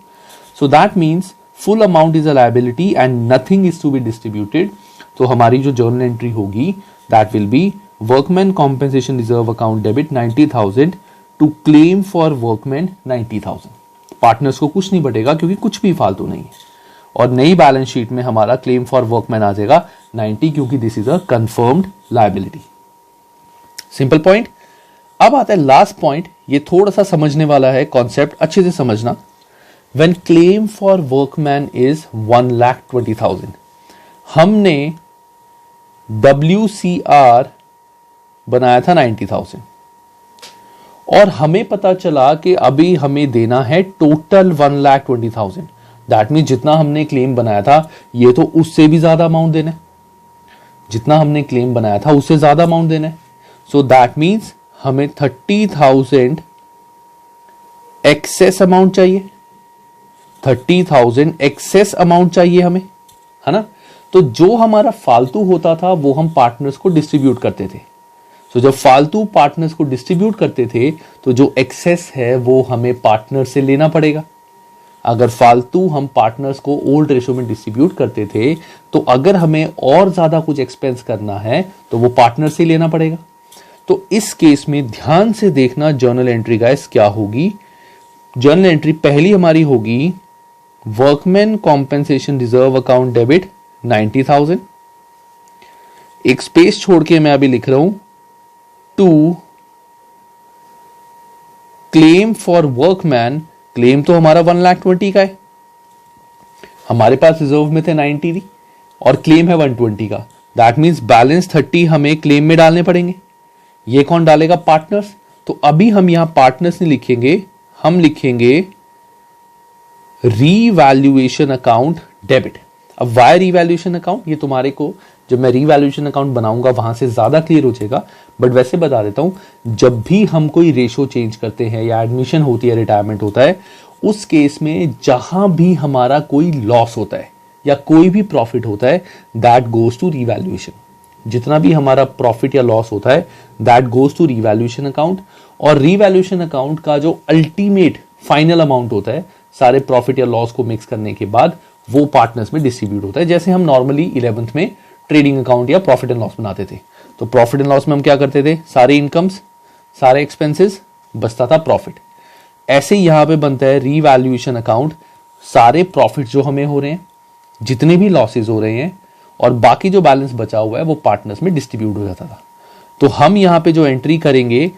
So that means full amount is a liability and nothing is to be distributed. तो हमारी जो जर्नल एंट्री होगी that will be workman compensation reserve account debit 90,000 to claim for workman 90,000। Partners को कुछ नहीं बटेगा, क्योंकि कुछ भी फालतू नहीं है। और नई बैलेंस शीट में हमारा क्लेम फॉर वर्कमैन आ जाएगा 90, क्योंकि this is a confirmed liability. Simple point. अब आता है लास्ट पॉइंट, ये थोड़ा सा समझने वाला है, कॉन्सेप्ट अच्छे से समझना। When claim for workman is 1,20,000, हमने WCR बनाया था 90,000 और हमें पता चला कि अभी हमें देना है टोटल 1,20,000। दैट मीन जितना हमने क्लेम बनाया था ये तो उससे भी ज्यादा अमाउंट देना है, जितना हमने क्लेम बनाया था उससे ज्यादा अमाउंट देना है। सो दैट मीन्स हमें 30,000 एक्सेस अमाउंट चाहिए, 30,000 एक्सेस अमाउंट चाहिए हमें, है ना। तो जो हमारा फालतू होता था वो हम पार्टनर्स को डिस्ट्रीब्यूट करते थे। तो जब फालतू पार्टनर्स को डिस्ट्रीब्यूट करते थे तो जो एक्सेस है वो हमें पार्टनर से लेना पड़ेगा। अगर फालतू हम पार्टनर्स को ओल्ड रेशो में डिस्ट्रीब्यूट करते थे तो अगर हमें और ज्यादा कुछ एक्सपेंस करना है तो वो पार्टनर से लेना पड़ेगा। तो इस केस में ध्यान से देखना जर्नल एंट्री गाइस क्या होगी। जर्नल एंट्री पहली हमारी होगी workman compensation reserve account debit 90,000। एक स्पेस छोड़ के मैं अभी लिख रहा हूं to claim for workman. Claim तो हमारा 1,20,000 का है, हमारे पास रिजर्व में थे 90 थी और क्लेम है 120 का। दैट मीन्स बैलेंस 30 हमें क्लेम में डालने पड़ेंगे। ये कौन डालेगा? पार्टनर्स। तो अभी हम यहां पार्टनर्स नहीं लिखेंगे, हम लिखेंगे रीवैल्यूएशन अकाउंट डेबिट। अब वाई रीवैल्यूएशन अकाउंट, ये तुम्हारे को जब मैं रीवैल्यूएशन अकाउंट बनाऊंगा वहां से ज्यादा क्लियर हो जाएगा, बट वैसे बता देता हूं, जब भी हम कोई रेशो चेंज करते हैं या एडमिशन होती है, रिटायरमेंट होता है, उस केस में जहां भी हमारा कोई लॉस होता है या कोई भी प्रॉफिट होता है, दैट गोज टू रीवैल्यूएशन। जितना भी हमारा प्रॉफिट या लॉस होता है that goes to revaluation account. और रीवैल्यूएशन अकाउंट का जो अल्टीमेट फाइनल अमाउंट होता है सारे प्रॉफिट या लॉस को मिक्स करने के बाद, वो पार्टनर्स में डिस्ट्रीब्यूट होता है। जैसे हम नॉर्मली 11th में ट्रेडिंग अकाउंट या प्रॉफिट एंड लॉस बनाते थे, तो प्रॉफिट एंड लॉस में हम क्या करते थे? सारे इनकम्स, सारे एक्सपेंसेस, बचता था प्रॉफिट। ऐसे ही यहां पे बनता है रीवैल्यूएशन अकाउंट। सारे प्रॉफिट जो हमें हो रहे हैं, जितने भी लॉसेज हो रहे हैं और बाकी जो बैलेंस बचा हुआ है वो पार्टनर्स में डिस्ट्रीब्यूट हो जाता था। तो हम यहां पे जो एंट्री करेंगे,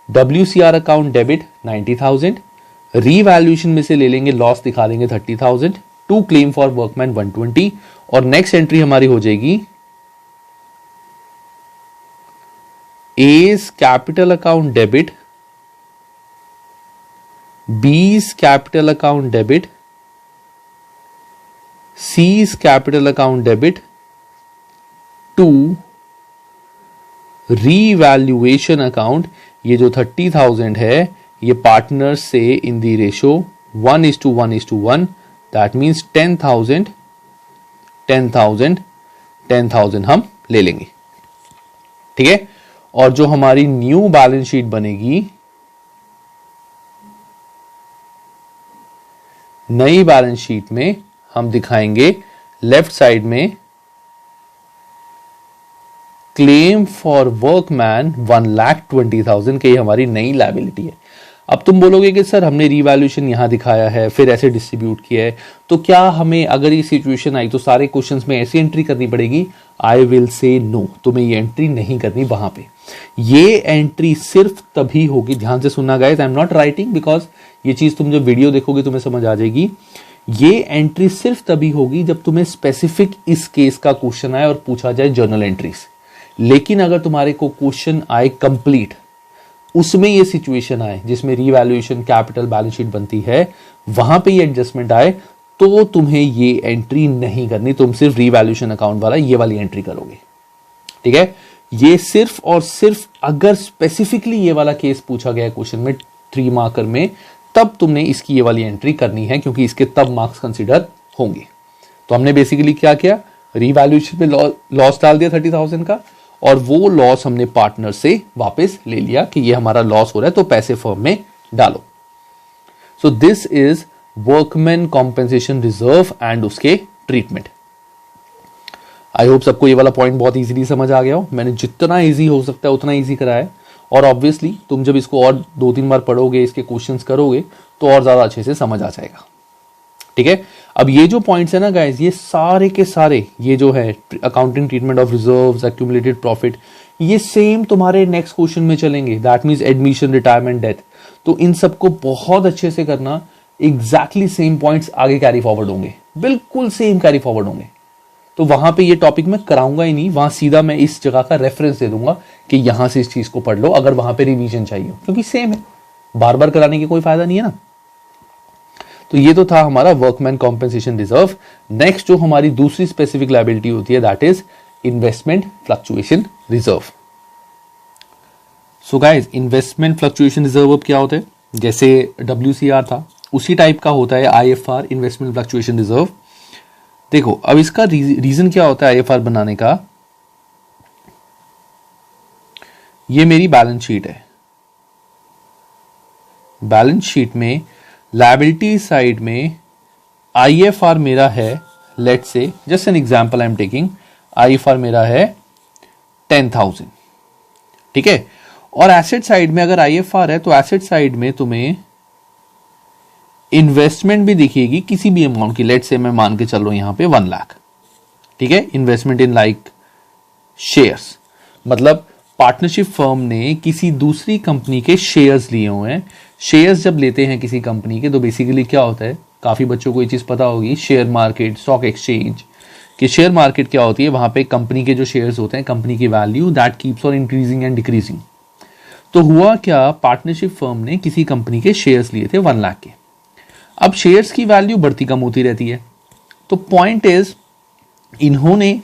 WCR अकाउंट डेबिट 90,000, रीवैल्यूएशन में से ले लेंगे, लॉस दिखा देंगे 30,000, टू क्लेम फॉर वर्कमैन 120, और नेक्स्ट एंट्री हमारी हो जाएगी A's capital account debit, B's capital account debit, C's capital account debit to revaluation account. ये जो 30,000 है ये पार्टनर से in the ratio 1:1:1, that means 10,000 10,000 10,000 हम ले लेंगे। ठीक है, और जो हमारी न्यू बैलेंस शीट बनेगी, नई बैलेंस शीट में हम दिखाएंगे लेफ्ट साइड में क्लेम फॉर वर्कमैन 1,20,000 की हमारी नई लायबिलिटी है। अब तुम बोलोगे कि सर हमने रीवैल्यूएशन यहां दिखाया है फिर ऐसे डिस्ट्रीब्यूट किया है, तो क्या हमें अगर ये सिचुएशन आई तो सारे क्वेश्चंस में ऐसी एंट्री करनी पड़ेगी? आई विल से नो, तुम्हें ये एंट्री नहीं करनी वहां पे। ये एंट्री सिर्फ तभी होगी, ध्यान से सुनना guys, I am not writing, because ये चीज तुम जब वीडियो देखोगे तुम्हें समझ आ जाएगी। ये एंट्री सिर्फ तभी होगी जब तुम्हें स्पेसिफिक इस केस का क्वेश्चन आए और पूछा जाए जर्नल एंट्रीज। लेकिन अगर तुम्हारे को क्वेश्चन आए कंप्लीट, उसमें ये सिचुएशन आए जिसमें रीवैल्यूएशन कैपिटल बैलेंस शीट बनती है, वहां पे ये एडजस्टमेंट आए, तो तुम्हें ये एंट्री नहीं करनी, तुम सिर्फ रीवैल्यूएशन अकाउंट वाला ये वाली एंट्री करोगे। ठीक है, ये सिर्फ और सिर्फ अगर स्पेसिफिकली ये वाला केस पूछा गया क्वेश्चन में 3 मार्कर में, तब तुमने इसकी ये वाली एंट्री करनी है, क्योंकि इसके तब मार्क्स कंसिडर होंगे। तो हमने बेसिकली क्या किया, रीवैल्यूएशन पे लॉस डाल दिया 30,000 का, और वो लॉस हमने पार्टनर से वापस ले लिया कि ये हमारा लॉस हो रहा है तो पैसे फर्म में डालो। सो this is workman compensation reserve and उसके ट्रीटमेंट। आई होप सबको ये वाला पॉइंट बहुत इजीली समझ आ गया हो। मैंने जितना इजी हो सकता है उतना इजी कराया है, और ऑब्वियसली तुम जब इसको और 2-3 बार पढ़ोगे, इसके क्वेश्चंस करोगे, तो और ज्यादा अच्छे से समझ आ जाएगा। ठीक है, अब ये जो पॉइंट्स है ना गाइस, ये सारे के सारे, ये जो है accounting treatment of reserves, accumulated profit, ये सेम तुम्हारे नेक्स्ट क्वेश्चन में चलेंगे, that means admission, retirement, death. तो इन सबको बहुत अच्छे से करना, एग्जैक्टली सेम पॉइंट्स आगे कैरी फॉरवर्ड होंगे, बिल्कुल सेम कैरी फॉरवर्ड होंगे। तो वहां पे ये टॉपिक मैं कराऊंगा ही नहीं, वहां सीधा मैं इस जगह का रेफरेंस दे दूंगा कि यहां से इस चीज को पढ़ लो अगर वहां पे रिवीजन चाहिए, क्योंकि सेम है, बार बार कराने की कोई फायदा नहीं है ना। तो ये तो था हमारा वर्कमैन कॉम्पेंसेशन रिजर्व। नेक्स्ट जो हमारी दूसरी स्पेसिफिक लायबिलिटी होती है that is investment fluctuation reserve. So guys, investment fluctuation reserve अब क्या होता है, जैसे WCR था उसी टाइप का होता है IFR, इन्वेस्टमेंट फ्लक्चुएशन रिजर्व। देखो अब इसका रीजन क्या होता है IFR बनाने का। ये मेरी बैलेंस शीट है, बैलेंस शीट में लायबिलिटी साइड में IFR मेरा है, let's say just an example I am taking, IFR मेरा है 10,000। ठीक है, और एसेट साइड में अगर IFR है तो एसेट साइड में तुम्हें इन्वेस्टमेंट भी दिखेगी किसी भी अमाउंट की, लेट से मैं मान के चल रहा हूं यहां पे 1 लाख, ठीक है, इन्वेस्टमेंट इन लाइक शेयर्स, मतलब पार्टनरशिप फर्म ने किसी दूसरी कंपनी के शेयर्स लिए हुए हैं। शेयर्स जब लेते हैं किसी कंपनी के तो बेसिकली क्या होता है, काफी बच्चों को ये चीज पता होगी, शेयर मार्केट, स्टॉक एक्सचेंज कि शेयर मार्केट क्या होती है, वहां पे कंपनी के जो शेयर्स होते हैं, कंपनी की value that keeps on increasing and decreasing. तो हुआ क्या, पार्टनरशिप फर्म ने किसी कंपनी के शेयर्स लिए थे 1 लाख के। अब शेयर्स की वैल्यू बढ़ती कम होती रहती है, तो पॉइंट इज इन्होंने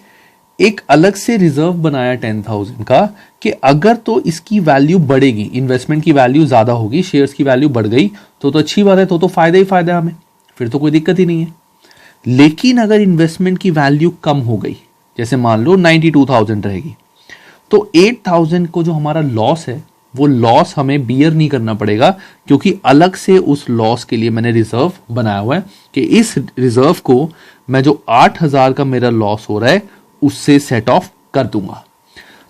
एक अलग से रिजर्व बनाया 10,000 का कि अगर तो इसकी वैल्यू बढ़ेगी, इन्वेस्टमेंट की वैल्यू ज्यादा होगी, शेयर्स की वैल्यू बढ़ गई तो अच्छी बात है, तो फायदा ही फायदा है हमें, फिर तो कोई दिक्कत ही नहीं है। लेकिन अगर इन्वेस्टमेंट की वैल्यू कम हो गई, जैसे मान लो 92,000 रहेगी, तो 8,000 को जो हमारा लॉस है वो लॉस हमें बियर नहीं करना पड़ेगा, क्योंकि अलग से उस लॉस के लिए मैंने रिजर्व बनाया हुआ है कि इस रिजर्व को मैं जो 8,000 का मेरा लॉस हो रहा है उससे सेट ऑफ कर दूंगा।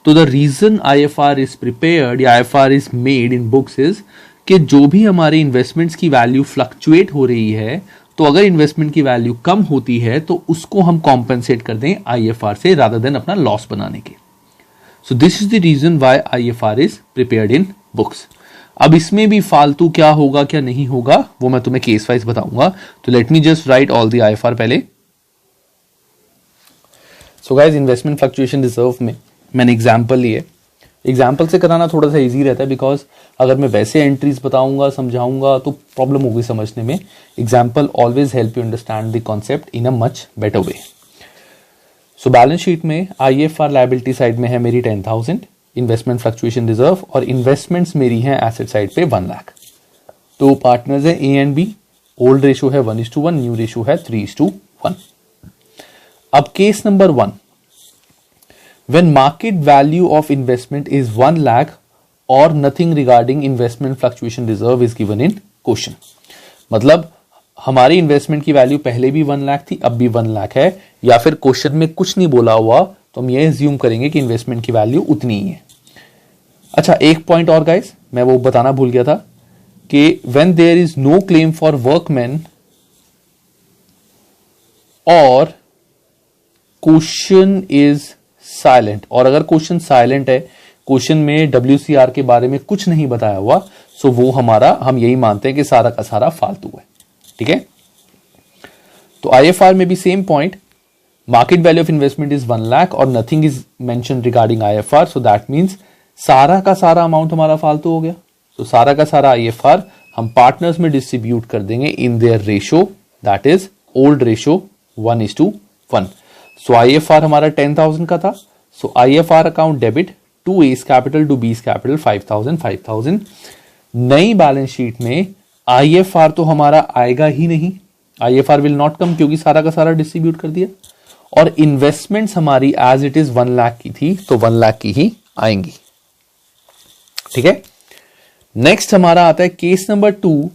तो the reason IFR is prepared या IFR is made in books is कि जो भी हमारे इन्वेस्टमेंट्स की वैल्यू फ्लक्चुएट हो रही है, तो अगर इन्वेस्टमेंट की वैल्यू कम होती है तो उसको हम कॉम्पेंसेट कर दें IFR से रादर देन अपना लॉस बनाने के। So this is the reason why IFR is prepared in books. अब इसमें भी फालतू क्या होगा क्या नहीं होगा वो मैं तुम्हें केस वाइज बताऊंगा, तो let me just right all the IFR पहले। So guys, investment fluctuation reserve में मैंने एग्जाम्पल लिए, एग्जाम्पल से कराना थोड़ा सा इजी रहता है, बिकॉज अगर मैं वैसे एंट्रीज बताऊंगा समझाऊंगा तो प्रॉब्लम होगी समझने में। Example always help you understand the concept in a much better way. So balance sheet में IFR लायबिलिटी साइड में है मेरी 10,000 इन्वेस्टमेंट फ्लक्चुएशन रिजर्व, और इन्वेस्टमेंट्स मेरी हैं एसेट साइड पे 1 लाख। तो पार्टनर्स है A and B, old ratio है 1:1, न्यू रेशो है 3:1। अब case number 1, when market value of investment is 1 lakh or nothing regarding investment fluctuation reserve is given in question। मतलब हमारी इन्वेस्टमेंट की वैल्यू पहले भी 1 लाख थी, अब भी 1 लाख है, या फिर क्वेश्चन में कुछ नहीं बोला हुआ तो हम ये एज्यूम करेंगे कि इन्वेस्टमेंट की वैल्यू उतनी ही है। अच्छा, एक पॉइंट और गाइस मैं वो बताना भूल गया था कि when there is no claim for workmen और क्वेश्चन इज साइलेंट, और अगर क्वेश्चन साइलेंट है, क्वेश्चन में WCR के बारे में कुछ नहीं बताया हुआ, सो वो हमारा, हम यही मानते हैं कि सारा का सारा फालतू है, ठीक है। तो IFR में भी same point, market value of investment is 1 lakh और nothing is mention regarding IFR, so that means सारा का सारा अमाउंट हमारा फालतू हो गया। तो सारा का सारा IFR हम पार्टनर्स में डिस्ट्रीब्यूट कर देंगे in their ratio, that is old ratio 1:1। So IFR हमारा 10,000 का था, so IFR account debit to A's capital to B's capital 5,000। नई बैलेंस शीट में IFR तो हमारा आएगा ही नहीं, IFR विल नॉट कम, क्योंकि सारा का सारा डिस्ट्रीब्यूट कर दिया, और इन्वेस्टमेंट्स हमारी एज इट इज 1 लाख की थी तो 1 लाख की ही आएंगी, ठीक है। नेक्स्ट हमारा आता है case number 2,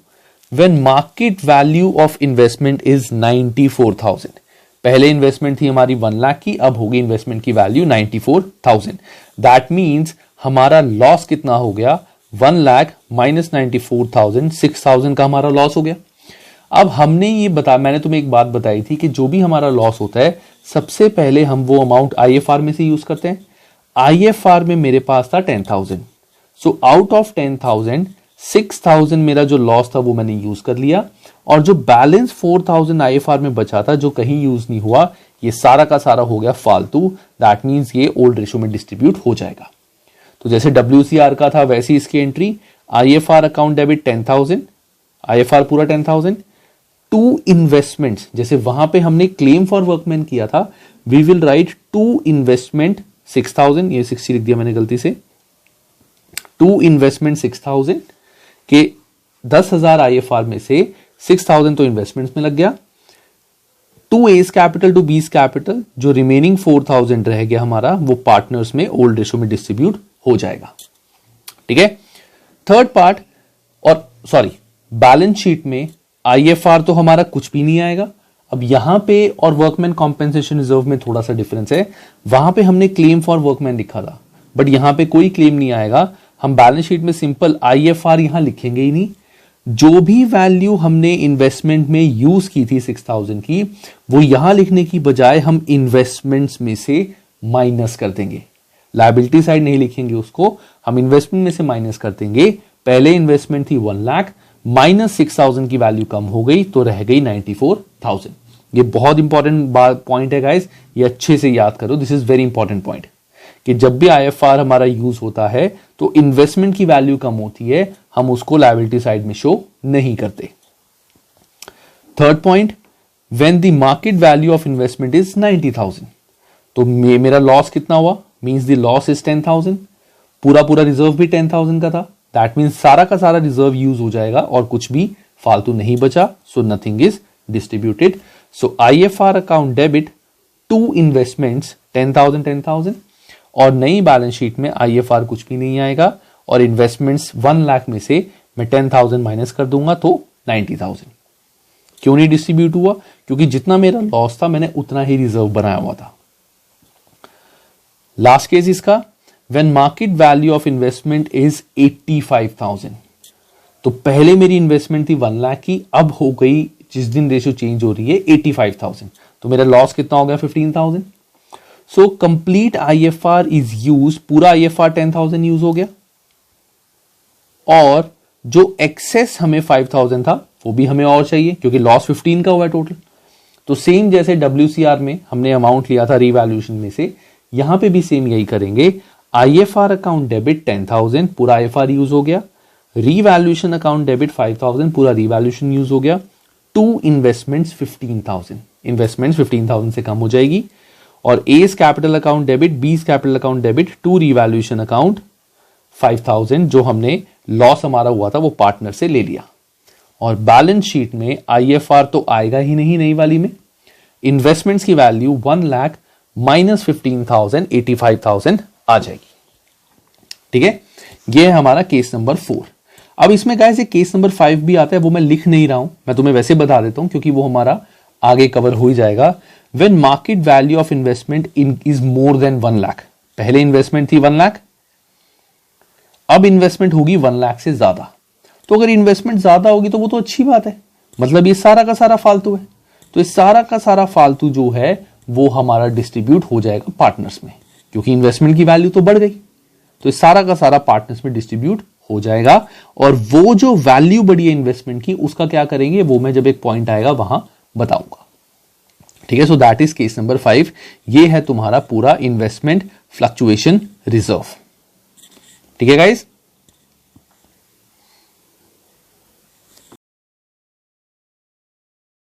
when market value of investment is 94,000। पहले इन्वेस्टमेंट थी हमारी 1 लाख की, अब होगी इन्वेस्टमेंट की वैल्यू 94,000। दैट मींस हमारा लॉस कितना हो गया, 1 लाख माइनस 94,000, 6,000 का हमारा लॉस हो गया। अब हमने ये मैंने तुम्हें एक बात बताई थी कि जो भी हमारा लॉस होता है सबसे पहले हम वो अमाउंट IFR में से यूज करते हैं। IFR में मेरे पास था 10,000, सो आउट ऑफ 10,000 6,000 मेरा जो लॉस था वो मैंने यूज कर लिया, और जो बैलेंस 4,000 IFR में बचा था जो कहीं यूज नहीं हुआ, ये सारा का सारा हो गया फालतू। दैट मींस ये ओल्ड रेशो में डिस्ट्रीब्यूट हो जाएगा। तो जैसे WCR का था वैसी इसकी entry, IFR account debit 10,000, IFR पूरा 10,000 टू इन्वेस्टमेंट्स, जैसे वहां पे हमने क्लेम फॉर वर्कमैन किया था, we will write to investment 6,000, ये 60 लिख दिया मैंने गलती से, टू इन्वेस्टमेंट 6,000 के 10,000 IFR में से 6,000 तो इन्वेस्टमेंट्स में लग गया, to A's capital to B's capital, जो रिमेनिंग 4,000 रह गया हमारा वो पार्टनर्स में ओल्ड रेशो में डिस्ट्रीब्यूट हो जाएगा, ठीक है। थर्ड पार्ट, और सॉरी, बैलेंस शीट में IFR तो हमारा कुछ भी नहीं आएगा। अब यहां पे और वर्कमैन कॉम्पेंसेशन रिजर्व में थोड़ा सा डिफरेंस है, वहां पे हमने क्लेम फॉर वर्कमैन लिखा था, बट यहां पे कोई क्लेम नहीं आएगा। हम बैलेंस शीट में सिंपल IFR यहां लिखेंगे ही नहीं, जो भी वैल्यू हमने इन्वेस्टमेंट में यूज की थी 6000 की, वो यहां लिखने की बजाय हम इन्वेस्टमेंट्स में से माइनस कर देंगे। लायबिलिटी साइड नहीं लिखेंगे उसको, हम इन्वेस्टमेंट में से माइनस कर देंगे। पहले इन्वेस्टमेंट थी 1 लाख, माइनस 6000 की वैल्यू कम हो गई तो रह गई 94,000। ये बहुत इंपॉर्टेंट पॉइंट है गाइस, ये अच्छे से याद करो, this is very important point, कि जब भी आईएफआर हमारा यूज होता है तो इन्वेस्टमेंट की वैल्यू कम होती है, हम उसको लायबिलिटी साइड में शो नहीं करते। Third point, when the market value of investment is 90,000, तो मेरा लॉस कितना हुआ, मींस द लॉस इज 10,000, पूरा रिजर्व भी 10,000 का था, दैट मींस सारा का सारा रिजर्व यूज हो जाएगा और कुछ भी फालतू नहीं बचा, so nothing is distributed. So IFR account debit to investments 10,000 और नई बैलेंस शीट में आईएफआर कुछ भी नहीं आएगा और इन्वेस्टमेंट्स 1 लाख में से मैं 10,000 माइनस कर दूंगा तो 90,000। क्यों नहीं डिस्ट्रीब्यूट हुआ, क्योंकि जितना मेरा लॉस था मैंने उतना ही रिजर्व बनाया हुआ था। लास्ट केस इसका, when market value of investment is 85,000, तो पहले मेरी इन्वेस्टमेंट थी 1 लाख की, अब हो गई, जिस दिन रेशियो चेंज हो रही है 85,000, तो मेरा लॉस कितना हो गया 15,000। So complete IFR is use, पूरा आईएफआर 10,000 यूज हो गया और जो एक्सेस हमें 5,000 था वो भी हमें और चाहिए क्योंकि लॉस 15 का हुआ है टोटल। तो सेम जैसे WCR में हमने अमाउंट लिया था रीवैल्यूएशन में से, यहां पे भी सेम यही करेंगे। आईएफआर अकाउंट डेबिट 10,000, पूरा आईएफआर यूज हो गया। रीवैल्यूएशन अकाउंट डेबिट 5,000, पूरा रीवैल्यूएशन यूज हो गया। टू इन्वेस्टमेंट्स 15,000, इन्वेस्टमेंट्स 15,000 से कम हो जाएगी। और A's capital account debit, B's capital account debit, to revaluation account 5,000, जो हमने लॉस हमारा हुआ था वो पार्टनर से ले लिया। और बैलेंस शीट में आईएफआर तो आएगा ही नहीं नई वाली में, इन्वेस्टमेंट्स की वैल्यू 1 लाख माइनस 15,000, 85,000 आ जाएगी। ठीक है, ये है हमारा केस नंबर 4। अब इसमें गाइस एक केस नंबर 5 भी आता है, वो मैं लिख नहीं रहा हूं, मैं तुम्हें वैसे बता देता हूं क्योंकि वो हमारा आगे कवर हो ही जाएगा। When market value of investment is more than 1 lakh, पहले इन्वेस्टमेंट थी 1 लाख, अब इन्वेस्टमेंट होगी 1 लाख से ज्यादा। तो अगर इन्वेस्टमेंट ज्यादा होगी तो वो तो अच्छी बात है, मतलब ये सारा का सारा फालतू है, तो इस सारा का सारा फालतू जो है वो हमारा डिस्ट्रीब्यूट हो जाएगा पार्टनर्स में, क्योंकि इन्वेस्टमेंट की वैल्यू तो बढ़ गई, तो इस सारा का सारा पार्टनर्स में डिस्ट्रीब्यूट हो जाएगा। और वो जो वैल्यू बढ़ी है इन्वेस्टमेंट की, उसका क्या करेंगे वो मैं जब एक पॉइंट आएगा वहां बताऊंगा। ठीक है, so that is case number 5। ये है तुम्हारा पूरा इन्वेस्टमेंट फ्लक्चुएशन रिजर्व। ठीक है गाइस।